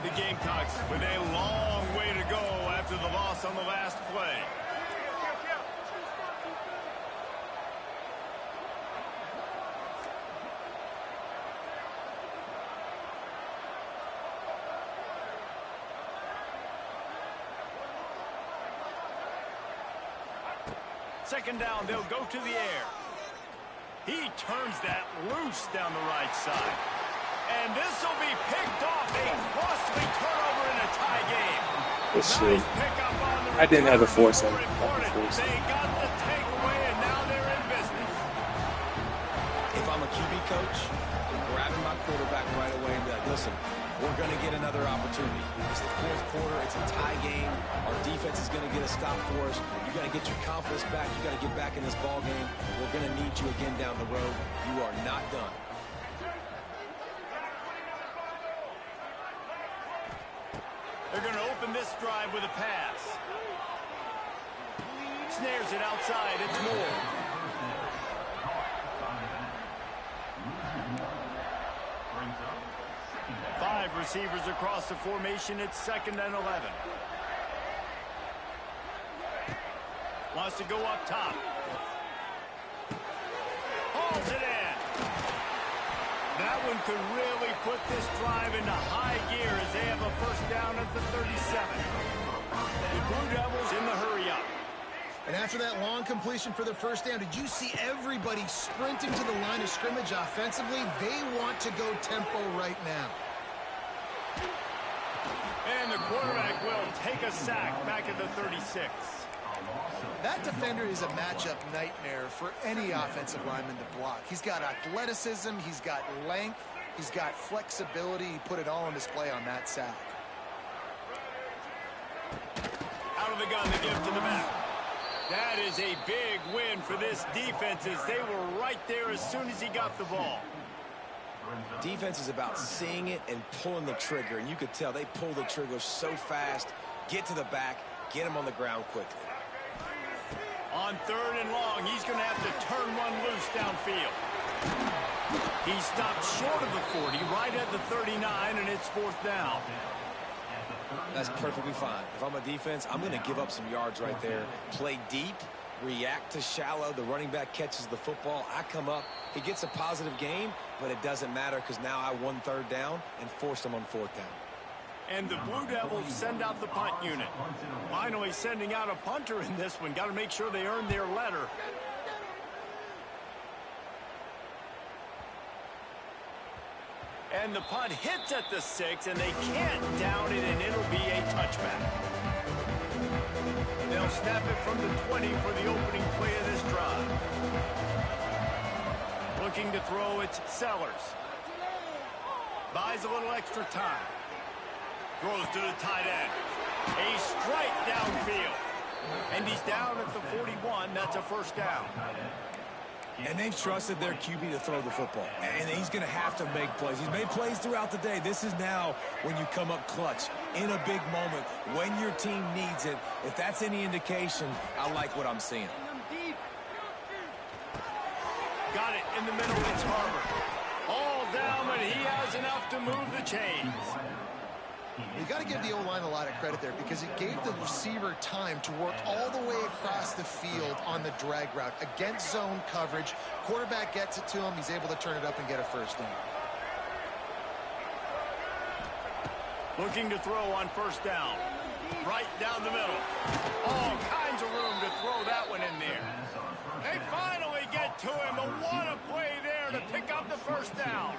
The Gamecocks with a long way to go after the loss on the last play. Second down, they'll go to the air. He turns that loose down the right side. And this will be picked off. A costly turnover in a tie game. Nice pickup on the I didn't have the force on it. They got the takeaway, and now they're in business. If I'm a QB coach, I'm grabbing my quarterback right away and be like, listen, we're going to get another opportunity. It's the 4th quarter. It's a tie game. Our defense is going to get a stop for us. You got to get your confidence back. You got to get back in this ball game. We're going to need you again down the road. You are not done. They're going to open this drive with a pass. Snares it outside. It's Moore. 5 receivers across the formation. It's 2nd and 11. Wants to go up top. Hauls it in. That one could really put this drive into high gear as they have a 1st down at the 37. The Blue Devils in the hurry-up. And after that long completion for the 1st down, did you see everybody sprinting to the line of scrimmage offensively? They want to go tempo right now. And the quarterback will take a sack back at the 36. That defender is a matchup nightmare for any offensive lineman to block. He's got athleticism, he's got length, he's got flexibility. He put it all on display on that sack. Out of the gun, they give to the back. That is a big win for this defense as they were right there as soon as he got the ball. Defense is about seeing it and pulling the trigger, and you could tell they pull the trigger so fast, get to the back, get him on the ground quickly. On 3rd and long, he's going to have to turn one loose downfield. He stopped short of the 40, right at the 39, and it's 4th down. That's perfectly fine. If I'm a defense, I'm going to give up some yards right there. Play deep, react to shallow. The running back catches the football. I come up. He gets a positive gain, but it doesn't matter because now I won 3rd down and forced him on 4th down. And the Blue Devils send out the punt unit. Finally sending out a punter in this one. Got to make sure they earn their letter. And the punt hits at the 6, and they can't down it, and it'll be a touchback. They'll snap it from the 20 for the opening play of this drive. Looking to throw, it's Sellers. Buys a little extra time. Throws to the tight end. A strike downfield. And he's down at the 41. That's a first down. And they've trusted their QB to throw the football. And he's going to have to make plays. He's made plays throughout the day. This is now when you come up clutch in a big moment when your team needs it. If that's any indication, I like what I'm seeing. Got it in the middle. It's Harbor. All down, but he has enough to move the chains. You got to give the O-line a lot of credit there because it gave the receiver time to work all the way across the field on the drag route. Against zone coverage, quarterback gets it to him. He's able to turn it up and get a first down. Looking to throw on first down. Right down the middle. All kinds of room to throw that one in there. They finally get to him, but what a play there to pick up the first down.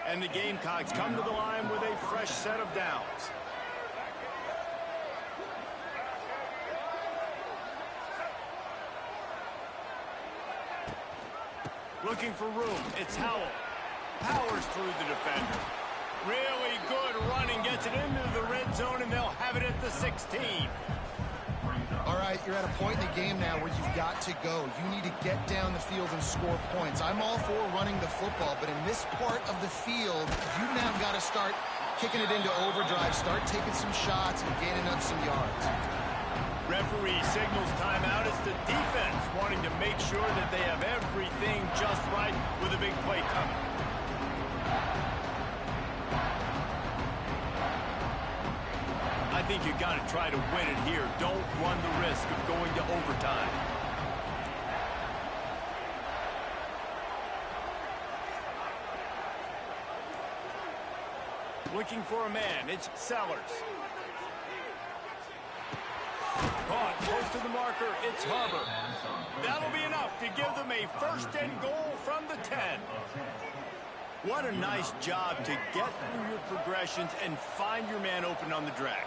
And the Gamecocks come to the line with a fresh set of downs. Looking for room. It's Howell. Powers through the defender. Really good running. Gets it into the red zone, and they'll have it at the 16. All right, you're at a point in the game now where you've got to go. You need to get down the field and score points. I'm all for running the football, but in this part of the field, you've now got to start kicking it into overdrive, start taking some shots and gaining up some yards. Referee signals timeout. It's the defense wanting to make sure that they have everything just right with a big play coming. I think you got to try to win it here. Don't run the risk of going to overtime. Looking for a man. It's Sellers. Caught close to the marker. It's Harbor. That'll be enough to give them a first and goal from the 10. What a nice job to get through your progressions and find your man open on the drag.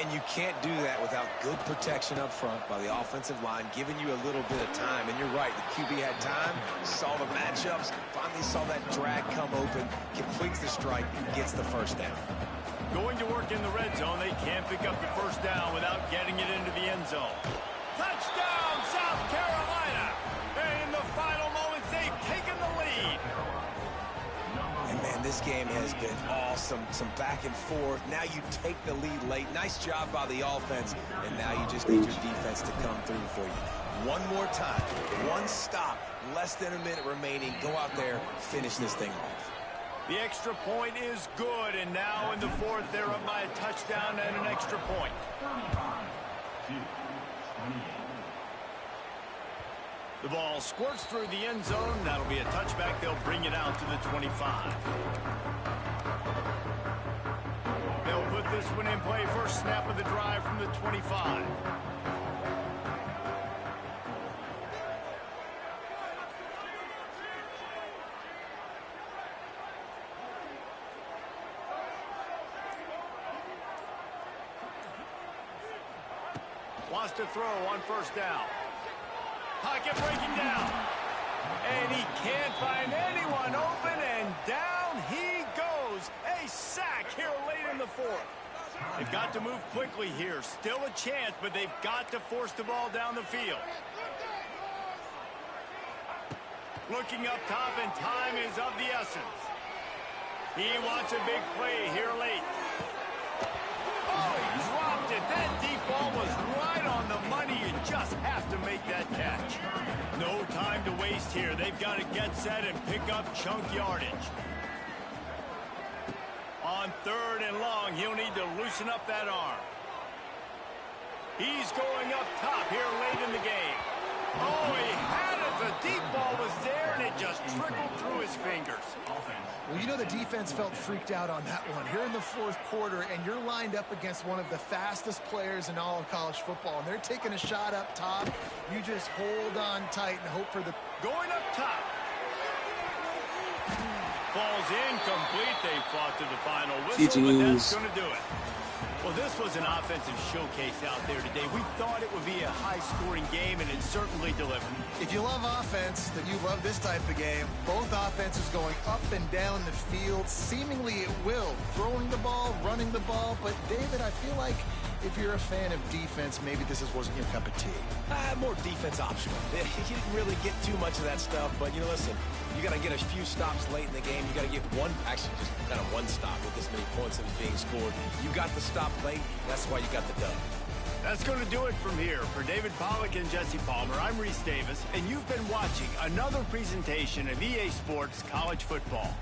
And you can't do that without good protection up front by the offensive line, giving you a little bit of time. And you're right, the QB had time, saw the matchups, finally saw that drag come open, completes the strike, gets the first down. Going to work in the red zone, they can't pick up the first down without getting it into the end zone. Touchdown, South Carolina! And in the final moments, they've taken the lead. And man, this game has been awesome. Some back and forth. Now you take the lead late. Nice job by the offense. And now you just need your defense to come through for you. One more time. One stop. Less than a minute remaining. Go out there, finish this thing off. The extra point is good. And now in the fourth, they're up by a touchdown and an extra point. 35-28. The ball squirts through the end zone. That'll be a touchback. They'll bring it out to the 25. They'll put this one in play. First snap of the drive from the 25. Wants to throw on first down. Pocket breaking down. And he can't find anyone open, and down he goes. A sack here late in the fourth. They've got to move quickly here. Still a chance, but they've got to force the ball down the field. Looking up top, and time is of the essence. He wants a big play here late. Oh, he dropped it. That deep ball was right on the money. You just have to make that catch. No time to waste here. They've got to get set and pick up chunk yardage. On third and long, he'll need to loosen up that arm. He's going up top here late in the game. Oh, he had it. The deep ball was there, and it just trickled through his fingers. Well, you know the defense felt freaked out on that one. You're in the fourth quarter, and you're lined up against one of the fastest players in all of college football, and they're taking a shot up top. You just hold on tight and hope for the... Going up top. falls incomplete. They fought to the final whistle, but that's going to do it. Well, this was an offensive showcase out there today. We thought it would be a high-scoring game, and it certainly delivered. If you love offense, then you love this type of game. Both offenses going up and down the field, seemingly at will. Throwing the ball, running the ball. But, David, I feel like if you're a fan of defense, maybe this wasn't your cup of tea. More defense optional. You didn't really get too much of that stuff, but, you know, listen, you got to get a few stops late in the game. You got to get one, actually just kind of one stop with this many points that was being scored. You got the stop late, that's why you got the dub. That's going to do it from here. For David Pollack and Jesse Palmer, I'm Reese Davis, and you've been watching another presentation of EA Sports College Football.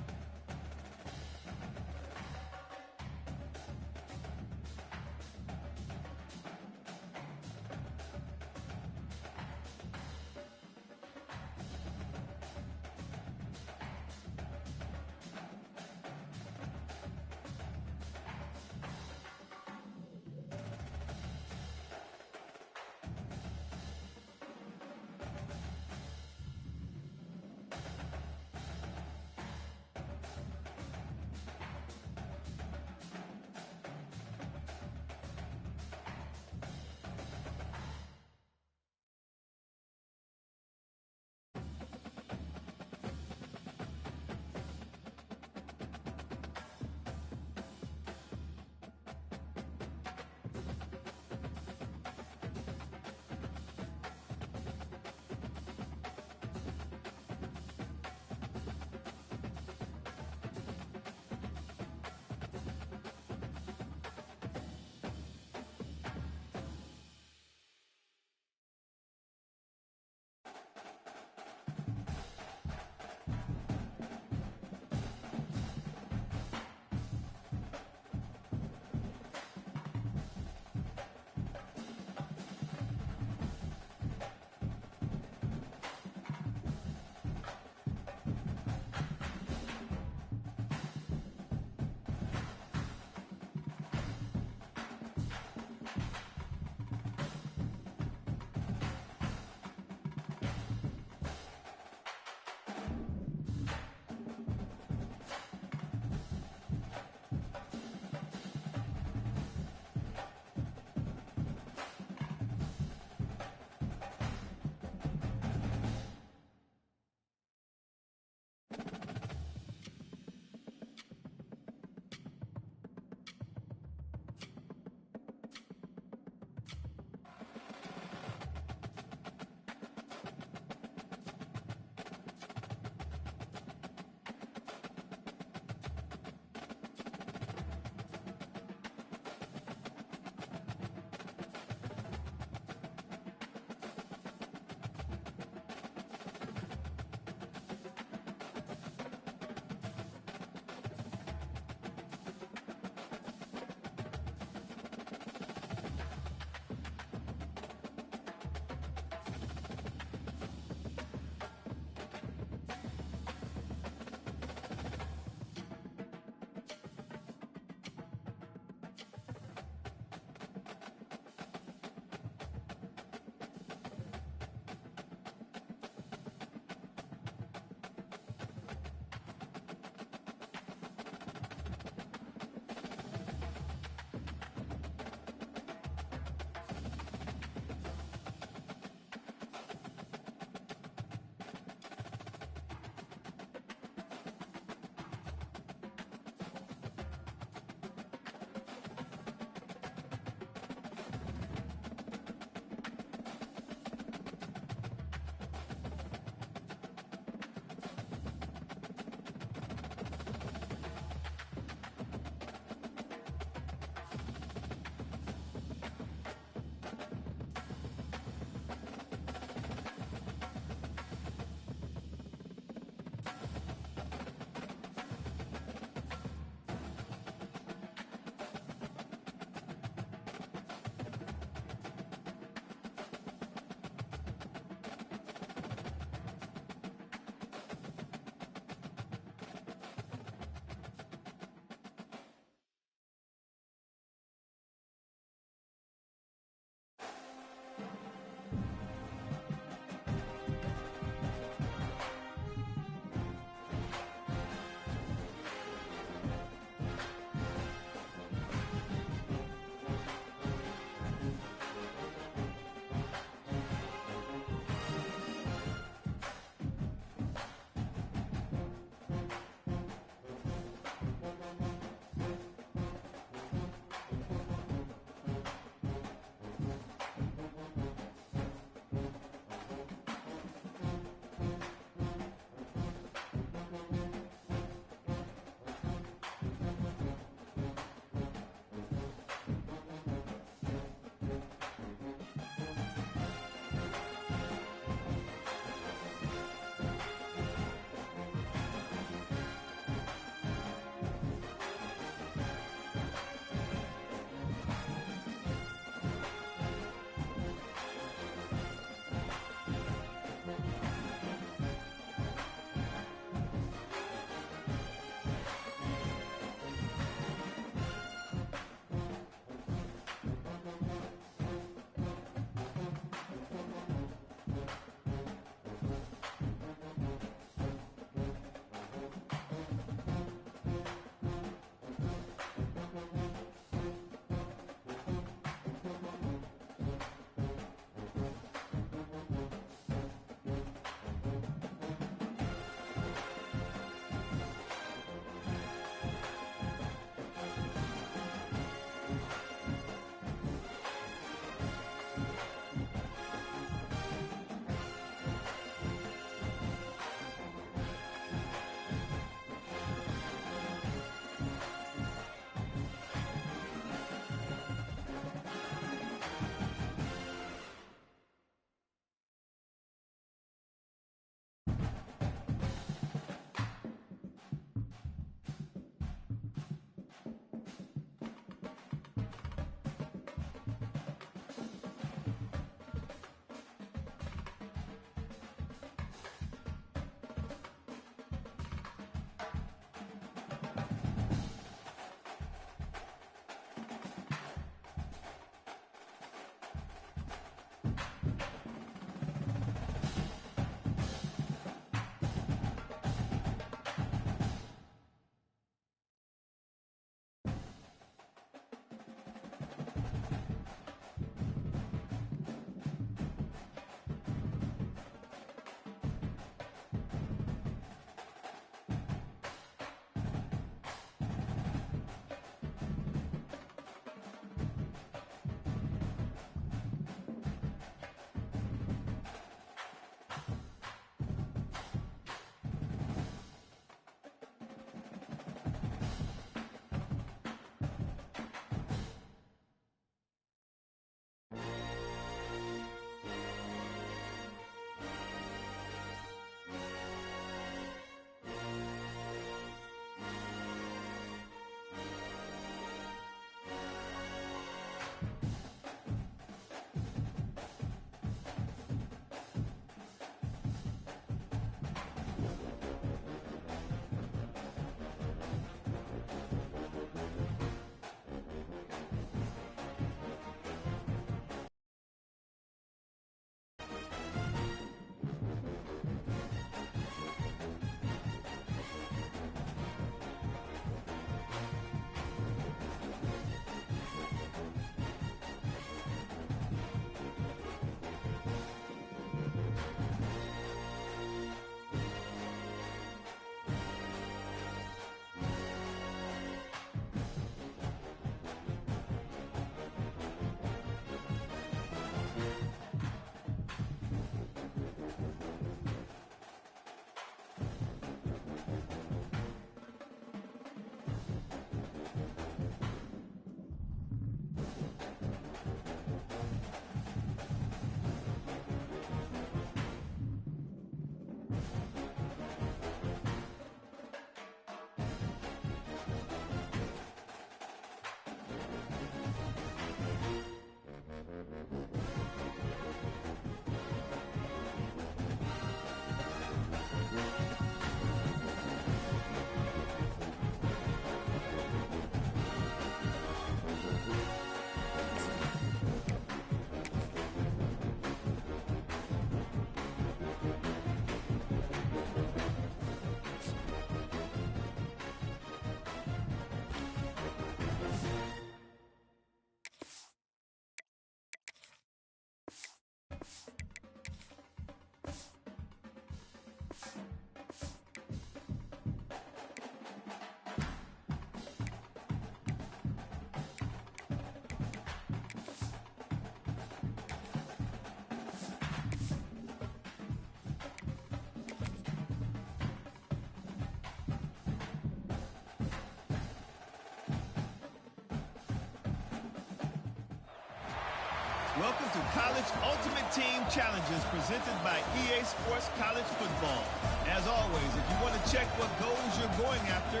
Welcome to College Ultimate Team Challenges presented by EA Sports College Football. As always, if you want to check what goals you're going after,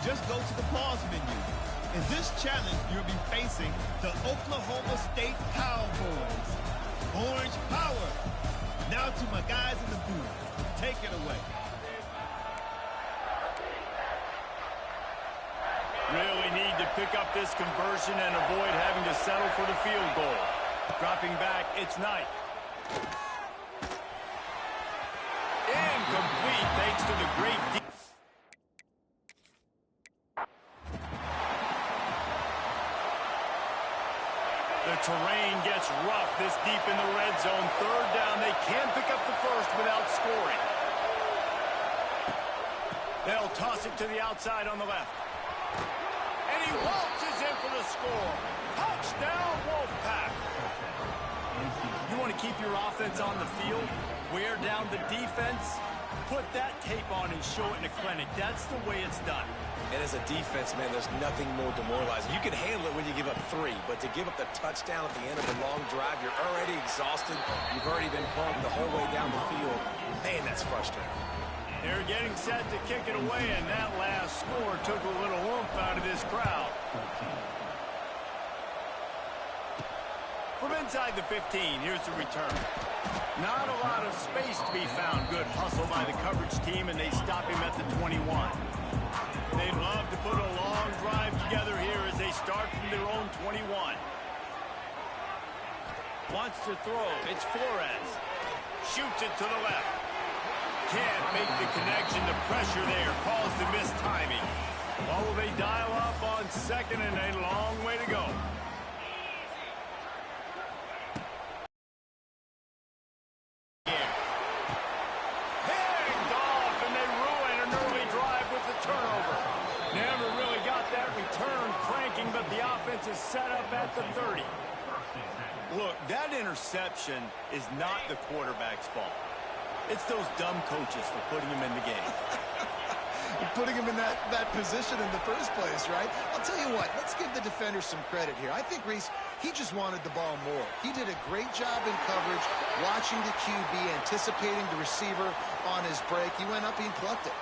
just go to the pause menu. In this challenge, you'll be facing the Oklahoma State Cowboys. Orange Power. Now to my guys in the booth. Take it away. Really need to pick up this conversion and avoid having to settle for the field goal. Dropping back, it's Knight. Incomplete thanks to the great The terrain gets rough this deep in the red zone. Third down, they can pick up the first without scoring. They'll toss it to the outside on the left. And he waltzes in for the score. Touchdown, Wolfpack. You want to keep your offense on the field, wear down the defense, put that tape on and show it in a clinic. That's the way it's done. And as a defense, man, there's nothing more demoralizing. You can handle it when you give up 3, but to give up the touchdown at the end of a long drive, you're already exhausted. You've already been pumped the whole way down the field. Man, that's frustrating. They're getting set to kick it away, and that last score took a little oomph out of this crowd. From inside the 15, here's the return. Not a lot of space to be found. Good hustle by the coverage team, and they stop him at the 21. They'd love to put a long drive together here as they start from their own 21. Wants to throw. It's Flores. Shoots it to the left. Can't make the connection. The pressure there caused the missed timing. Well, will they dial up on second and a long way to go? Picked off, and they ruin an early drive with the turnover. Never really got that return cranking, but the offense is set up at the 30. Look, that interception is not the quarterback's fault. It's those dumb coaches for putting him in the game. Putting him in that position in the first place, right? I'll tell you what, let's give the defender some credit here. I think, Reese, he just wanted the ball more. He did a great job in coverage, watching the QB, anticipating the receiver on his break. He went up and plucked it.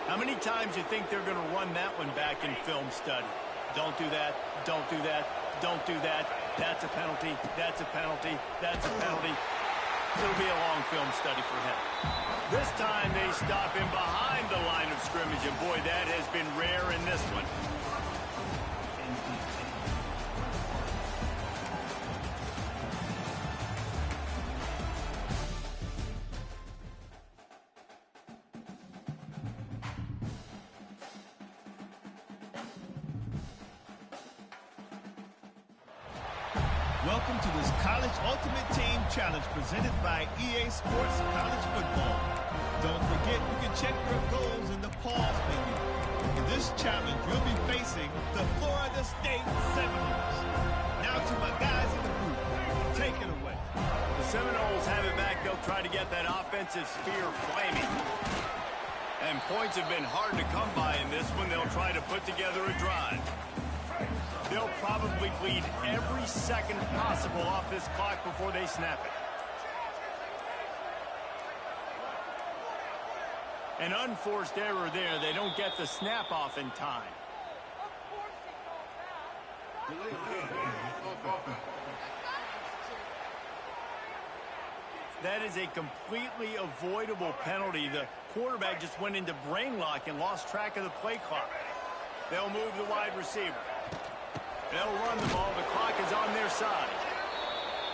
How many times do you think they're going to run that one back in film study? Don't do that, don't do that, don't do that. That's a penalty, that's a penalty, that's a penalty. It'll be a long film study for him. This time they stop him behind the line of scrimmage, and boy, that has been rare in this one. Welcome to this College Ultimate Team Challenge presented by EA Sports College Football. Don't forget, you can check your goals in the pause menu. In this challenge, you'll be facing the Florida State Seminoles. Now to my guys in the booth. Take it away. The Seminoles have it back. They'll try to get that offensive spear flaming. And points have been hard to come by in this one. They'll try to put together a drive. They'll probably bleed every second possible off this clock before they snap it. An unforced error there. They don't get the snap off in time. That is a completely avoidable penalty. The quarterback just went into brain lock and lost track of the play clock. They'll move the wide receiver. They'll run the ball. The clock is on their side.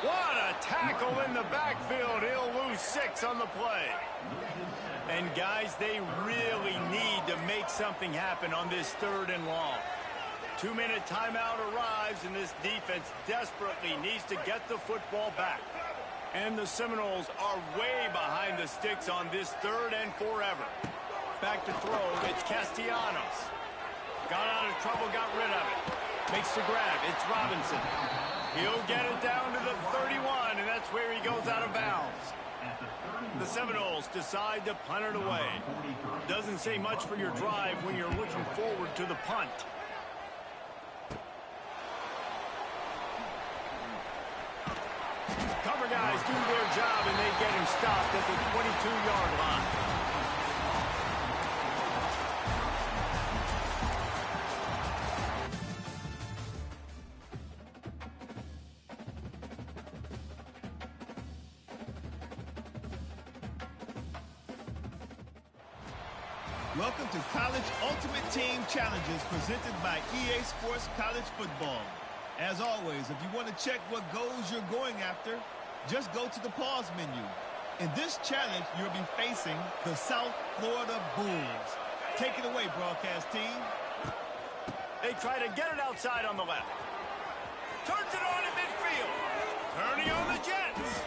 What a tackle in the backfield. He'll lose 6 on the play. And, guys, they really need to make something happen on this 3rd and long. 2-minute timeout arrives, and this defense desperately needs to get the football back. And the Seminoles are way behind the sticks on this 3rd and forever. Back to throw. It's Castellanos. Got out of trouble, got rid of it. Makes the grab. It's Robinson. He'll get it down to the 31, and that's where he goes out of bounds. The Seminoles decide to punt it away. Doesn't say much for your drive when you're looking forward to the punt. game stopped at the 22-yard line. Welcome to College Ultimate Team Challenges presented by EA Sports College Football. As always, if you want to check what goals you're going after, just go to the pause menu. In this challenge, you'll be facing the South Florida Bulls. Take it away, broadcast team. They try to get it outside on the left. Turns it on in midfield. Turning on the Jets.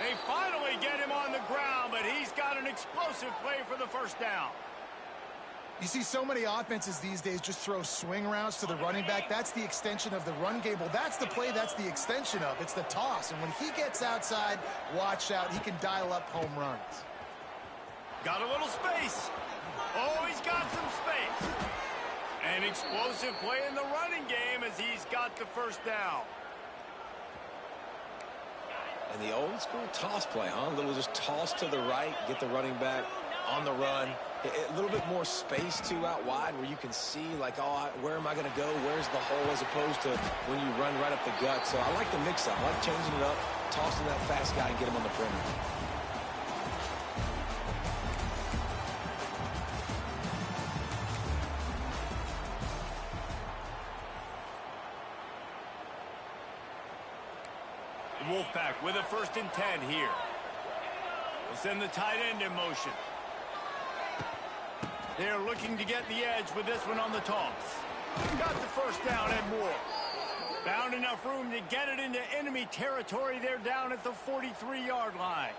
They finally get him on the ground, but he's got an explosive play for the first down. You see so many offenses these days just throw swing routes to the running back. That's the extension of the run game. Well, that's the play that's the extension of. It's the toss. And when he gets outside, watch out. He can dial up home runs. Got a little space. Oh, he's got some space. An explosive play in the running game as he's got the first down. And the old school toss play, huh? A little just toss to the right, get the running back on the run. A little bit more space, too, out wide where you can see, like, oh, where am I going to go? Where's the hole as opposed to when you run right up the gut. So I like the mix-up. I like changing it up, tossing that fast guy and get him on the perimeter. Wolfpack with a 1st and 10 here. We'll send the tight end in motion. They're looking to get the edge with this one on the toss. Got the first down and more. Found enough room to get it into enemy territory. They're down at the 43-yard line.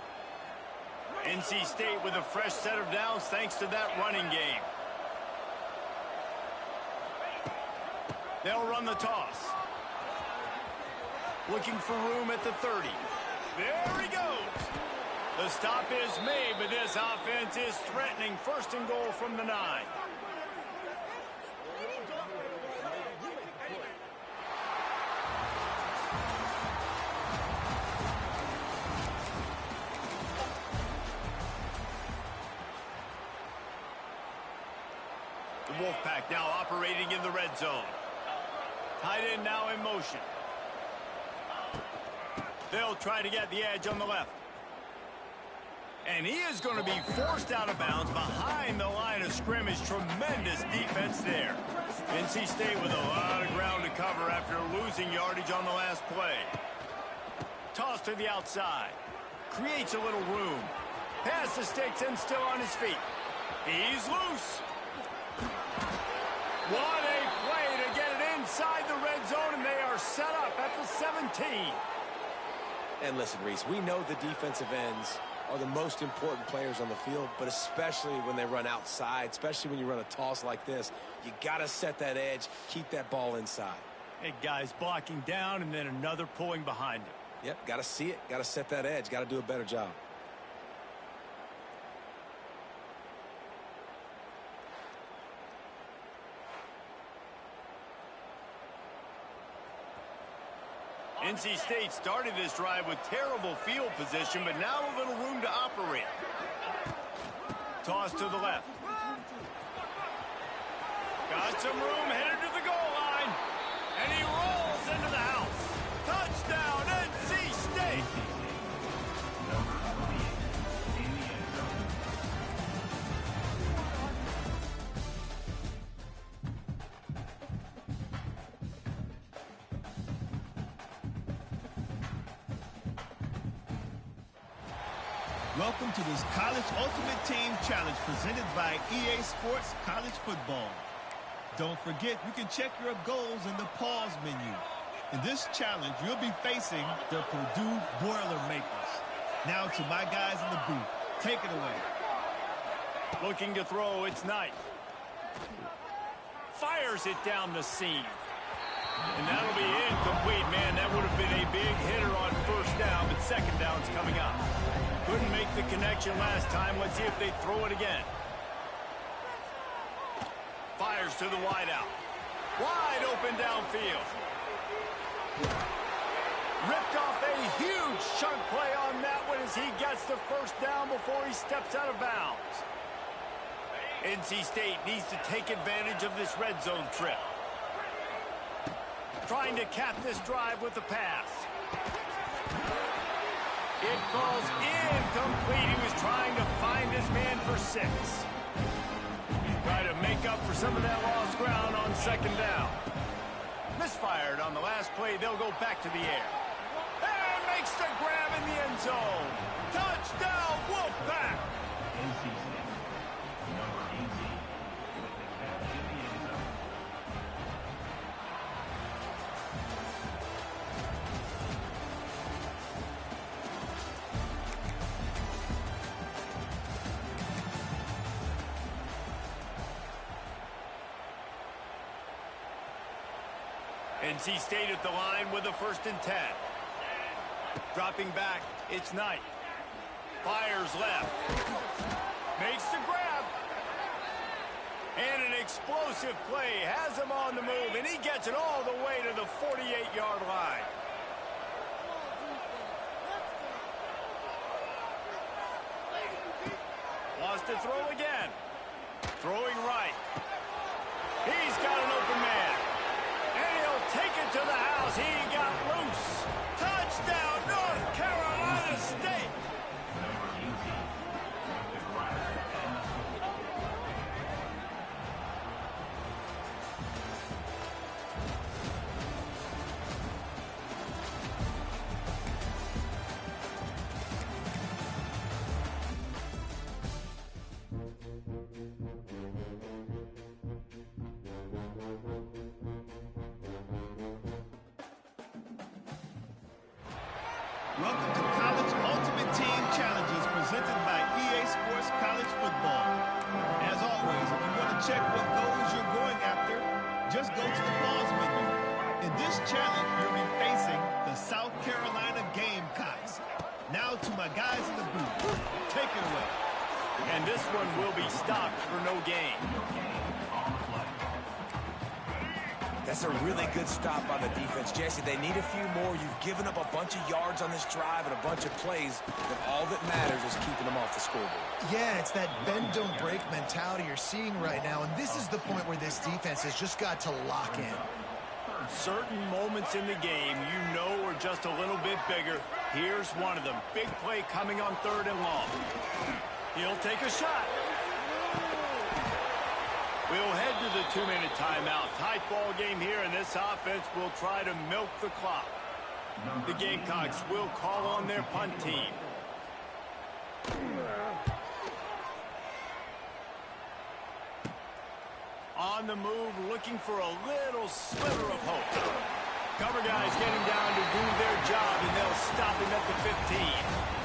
NC State with a fresh set of downs thanks to that running game. They'll run the toss. Looking for room at the 30. There he goes. The stop is made, but this offense is threatening 1st and goal from the 9. The Wolfpack now operating in the red zone. Tight end now in motion. They'll try to get the edge on the left. And he is going to be forced out of bounds behind the line of scrimmage. Tremendous defense there. NC State with a lot of ground to cover after losing yardage on the last play. Toss to the outside. Creates a little room. Pass the sticks and still on his feet. He's loose. What a play to get it inside the red zone, and they are set up at the 17. And listen, Reese, we know the defensive ends are the most important players on the field, but especially when they run outside, especially when you run a toss like this, you got to set that edge, keep that ball inside. Hey, guys blocking down and then another pulling behind him. Yep, got to see it, got to set that edge, got to do a better job. NC State started this drive with terrible field position, but now a little room to operate. Toss to the left. Got some room, headed to the goal line. And he rolls into the house. Touchdown, NC State. Welcome to this College Ultimate Team Challenge presented by EA Sports College Football. Don't forget, you can check your goals in the pause menu. In this challenge, you'll be facing the Purdue Boilermakers. Now to my guys in the booth. Take it away. Looking to throw, it's Knight. Fires it down the seam. And that'll be incomplete, man. That would have been a big hitter on 1st down, but 2nd down's coming up. Couldn't make the connection last time. Let's see if they throw it again. Fires to the wideout. Wide open downfield. Ripped off a huge chunk play on that one as he gets the first down before he steps out of bounds. NC State needs to take advantage of this red zone trip. Trying to cap this drive with the pass. It falls incomplete. He was trying to find his man for 6. Try to make up for some of that lost ground on second down. Misfired on the last play. They'll go back to the air. And makes the grab in the end zone. Touchdown, Wolfpack! NC State, number 18, with the catch in the end zone. NC State at the line with a 1st and 10. Dropping back, it's Knight. Fires left. Makes the grab. And an explosive play has him on the move, and he gets it all the way to the 48-yard line. Wants to throw again. Throwing right. He's got an open man. And he'll take it to the house. He got loose. Touchdown, North Carolina State. Number 18, with the Riders pass football. Welcome to College Ultimate Team Challenges presented by EA Sports College Football. As always, if you want to check what goals you're going after, just go to the pause menu. In this challenge, you'll be facing the South Carolina Gamecocks. Now to my guys in the booth. Take it away. And this one will be stopped for no gain. That's a really good stop on the defense, Jesse. They need a few more. You've given up a bunch of yards on this drive and a bunch of plays, but all that matters is keeping them off the scoreboard. Yeah, it's that bend, don't break mentality you're seeing right now, and this is the point where this defense has just got to lock in. Certain moments in the game you know are just a little bit bigger. Here's one of them. Big play coming on 3rd and long. He'll take a shot. We'll head to the 2-minute timeout. Tight ball game here, and this offense will try to milk the clock. The Gamecocks will call on their punt team. On the move, looking for a little sliver of hope. Cover guys getting down to do their job, and they'll stop him at the 15.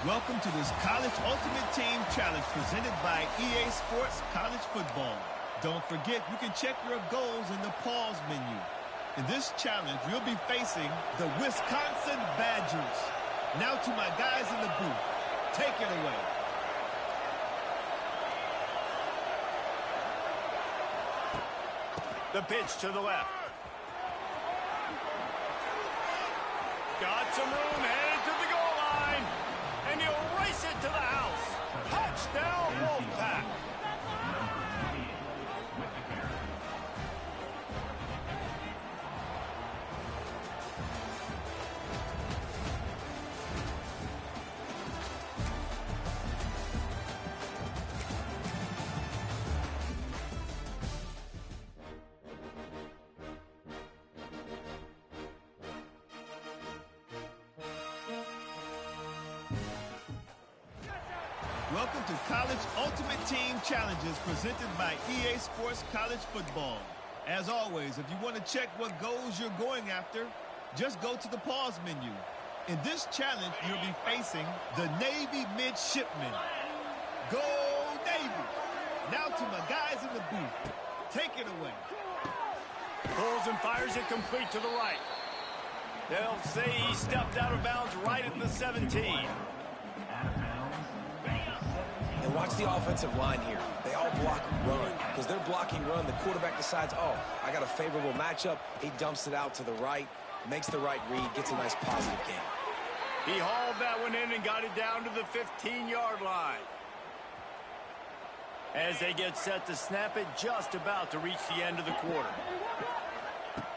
Welcome to this College Ultimate Team Challenge presented by EA Sports College Football. Don't forget, you can check your goals in the pause menu. In this challenge, you'll be facing the Wisconsin Badgers. Now to my guys in the booth. Take it away. The pitch to the left. Got some room, headed to the goal line. And he'll race it to the house. Touchdown, Wolfpack. Welcome to College Ultimate Team Challenges presented by EA Sports College Football. As always, if you want to check what goals you're going after, just go to the pause menu. In this challenge, you'll be facing the Navy Midshipmen. Go Navy! Now to my guys in the booth. Take it away. Pulls and fires it complete to the right. They'll say he stepped out of bounds right at the 17. And watch the offensive line here. They all block run. Because they're blocking run, the quarterback decides, oh, I got a favorable matchup. He dumps it out to the right, makes the right read, gets a nice positive gain. He hauled that one in and got it down to the 15-yard line. As they get set to snap it, just about to reach the end of the quarter.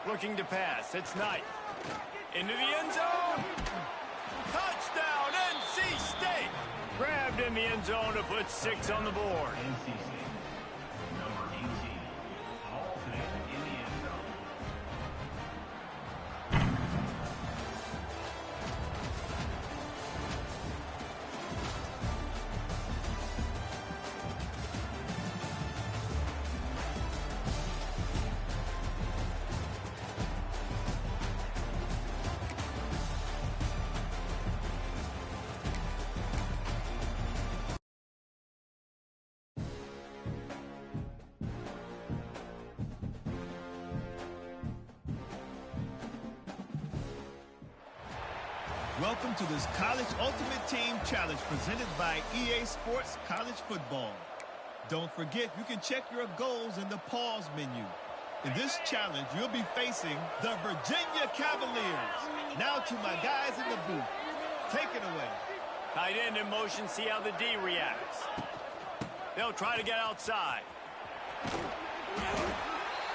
Looking to pass, it's Knight. Into the end zone. Touchdown, NC State. Grabbed in the end zone to put 6 on the board. NC State, number 18, Hall today in the end zone. Welcome to this College Ultimate Team Challenge presented by EA Sports College Football. Don't forget, you can check your goals in the pause menu. In this challenge, you'll be facing the Virginia Cavaliers. Now to my guys in the booth. Take it away. Tight end in motion, see how the D reacts. They'll try to get outside.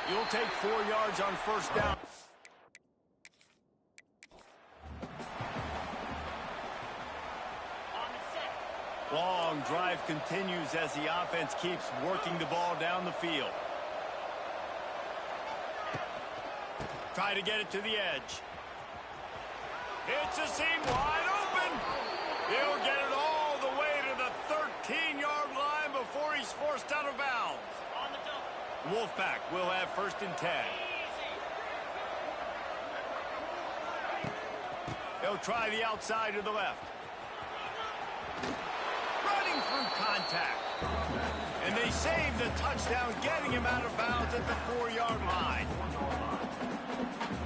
You'll take 4 yards on first down. Long drive continues as the offense keeps working the ball down the field. Try to get it to the edge. It's a seam wide open. He'll get it all the way to the 13-yard line before he's forced out of bounds. Wolfpack will have first and 10. He'll try the outside to the left. Running through contact. And they save the touchdown, getting him out of bounds at the 4-yard line.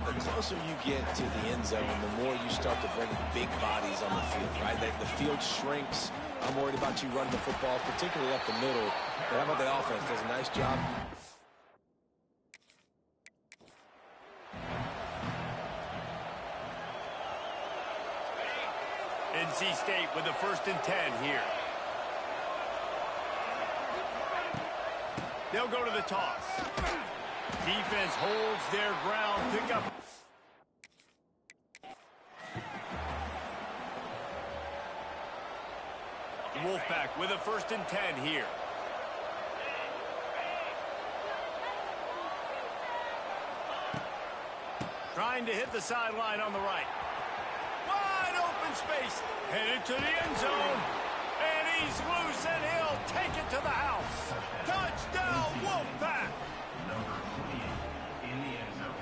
The closer you get to the end zone, the more you start to bring big bodies on the field, right? The field shrinks. I'm worried about you running the football, particularly up the middle. But how about the offense? Does a nice job. NC State with the first and 10 here. They'll go to the toss. Defense holds their ground. Pick up. Wolfpack with a first and 10 here. Trying to hit the sideline on the right. Wide open space. Headed to the end zone. And he's loose, and he'll take it to the house. Touchdown, Wolfpack. Number 28 in the end zone.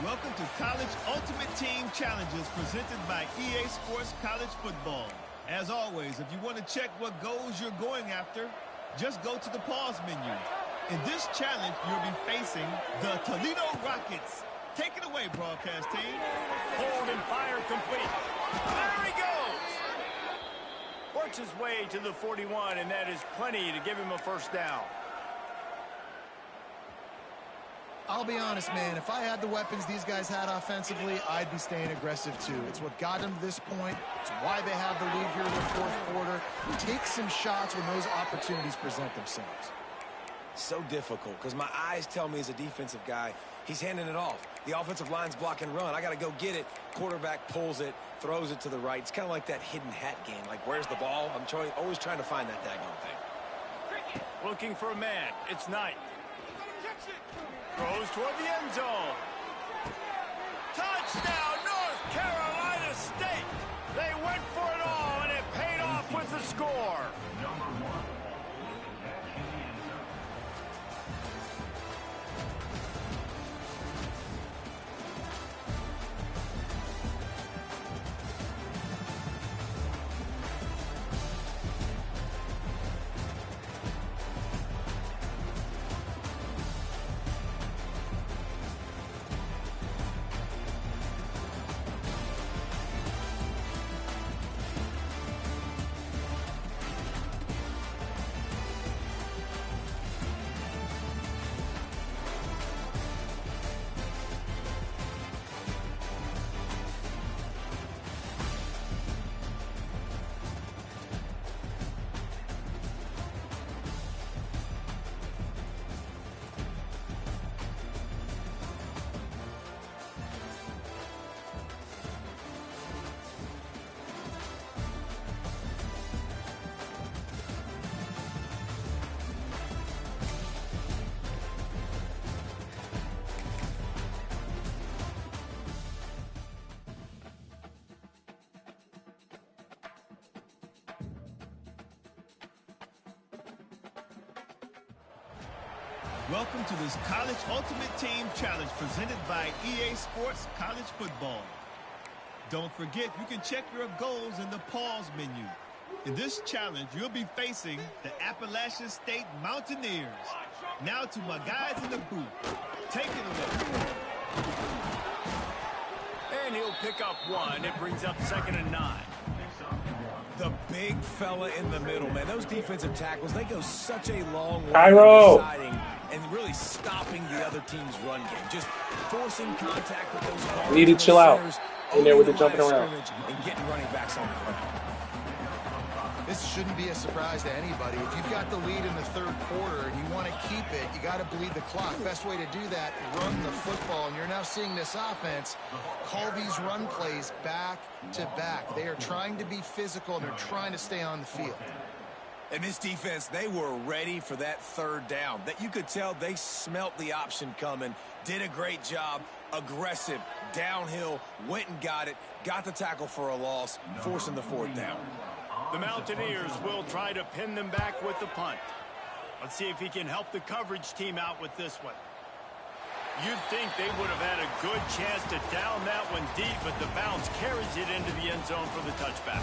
Welcome to College Ultimate Team Challenges presented by EA Sports College Football. As always, if you want to check what goals you're going after, just go to the pause menu. In this challenge, you'll be facing the Toledo Rockets. Take it away, broadcast team. Hold and fire complete. There he goes. Works his way to the 41, and that is plenty to give him a first down. I'll be honest, man, if I had the weapons these guys had offensively, I'd be staying aggressive too. It's what got them to this point. It's why they have the lead here in the fourth quarter. Take some shots when those opportunities present themselves. So difficult because my eyes tell me as a defensive guy, he's handing it off. The offensive line's block and run. I got to go get it. Quarterback pulls it, throws it to the right. It's kind of like that hidden hat game. Like, where's the ball? I'm always trying to find that daggone thing. Looking for a man. It's Knight. Throws toward the end zone. Touchdown, North Carolina State. They went for it all, and it paid off with the score. Number 1 with the catch in the end zone. Welcome to this College Ultimate Team Challenge presented by EA Sports College Football. Don't forget, you can check your goals in the pause menu. In this challenge, you'll be facing the Appalachian State Mountaineers. Now to my guys in the booth. Take it away. And he'll pick up one. It brings up 2nd and 9. The big fella in the middle, man. Those defensive tackles, they go such a long way Cairo. in deciding and really stopping the other team's run game. Just forcing contact with those guards. Need to chill out in there with the the jumping line of around. scrimmage and getting running backs on the ground. This shouldn't be a surprise to anybody. If you've got the lead in the third quarter and you want to keep it, you got to bleed the clock. Best way to do that, run the football. And you're now seeing this offense call these run plays back to back. They are trying to be physical, and they're trying to stay on the field. And this defense, they were ready for that third down. That you could tell they smelt the option coming, did a great job, aggressive, downhill, went and got it, got the tackle for a loss, forcing the fourth down. The Mountaineers will try to pin them back with the punt. Let's see if he can help the coverage team out with this one. You'd think they would have had a good chance to down that one deep, but the bounce carries it into the end zone for the touchback.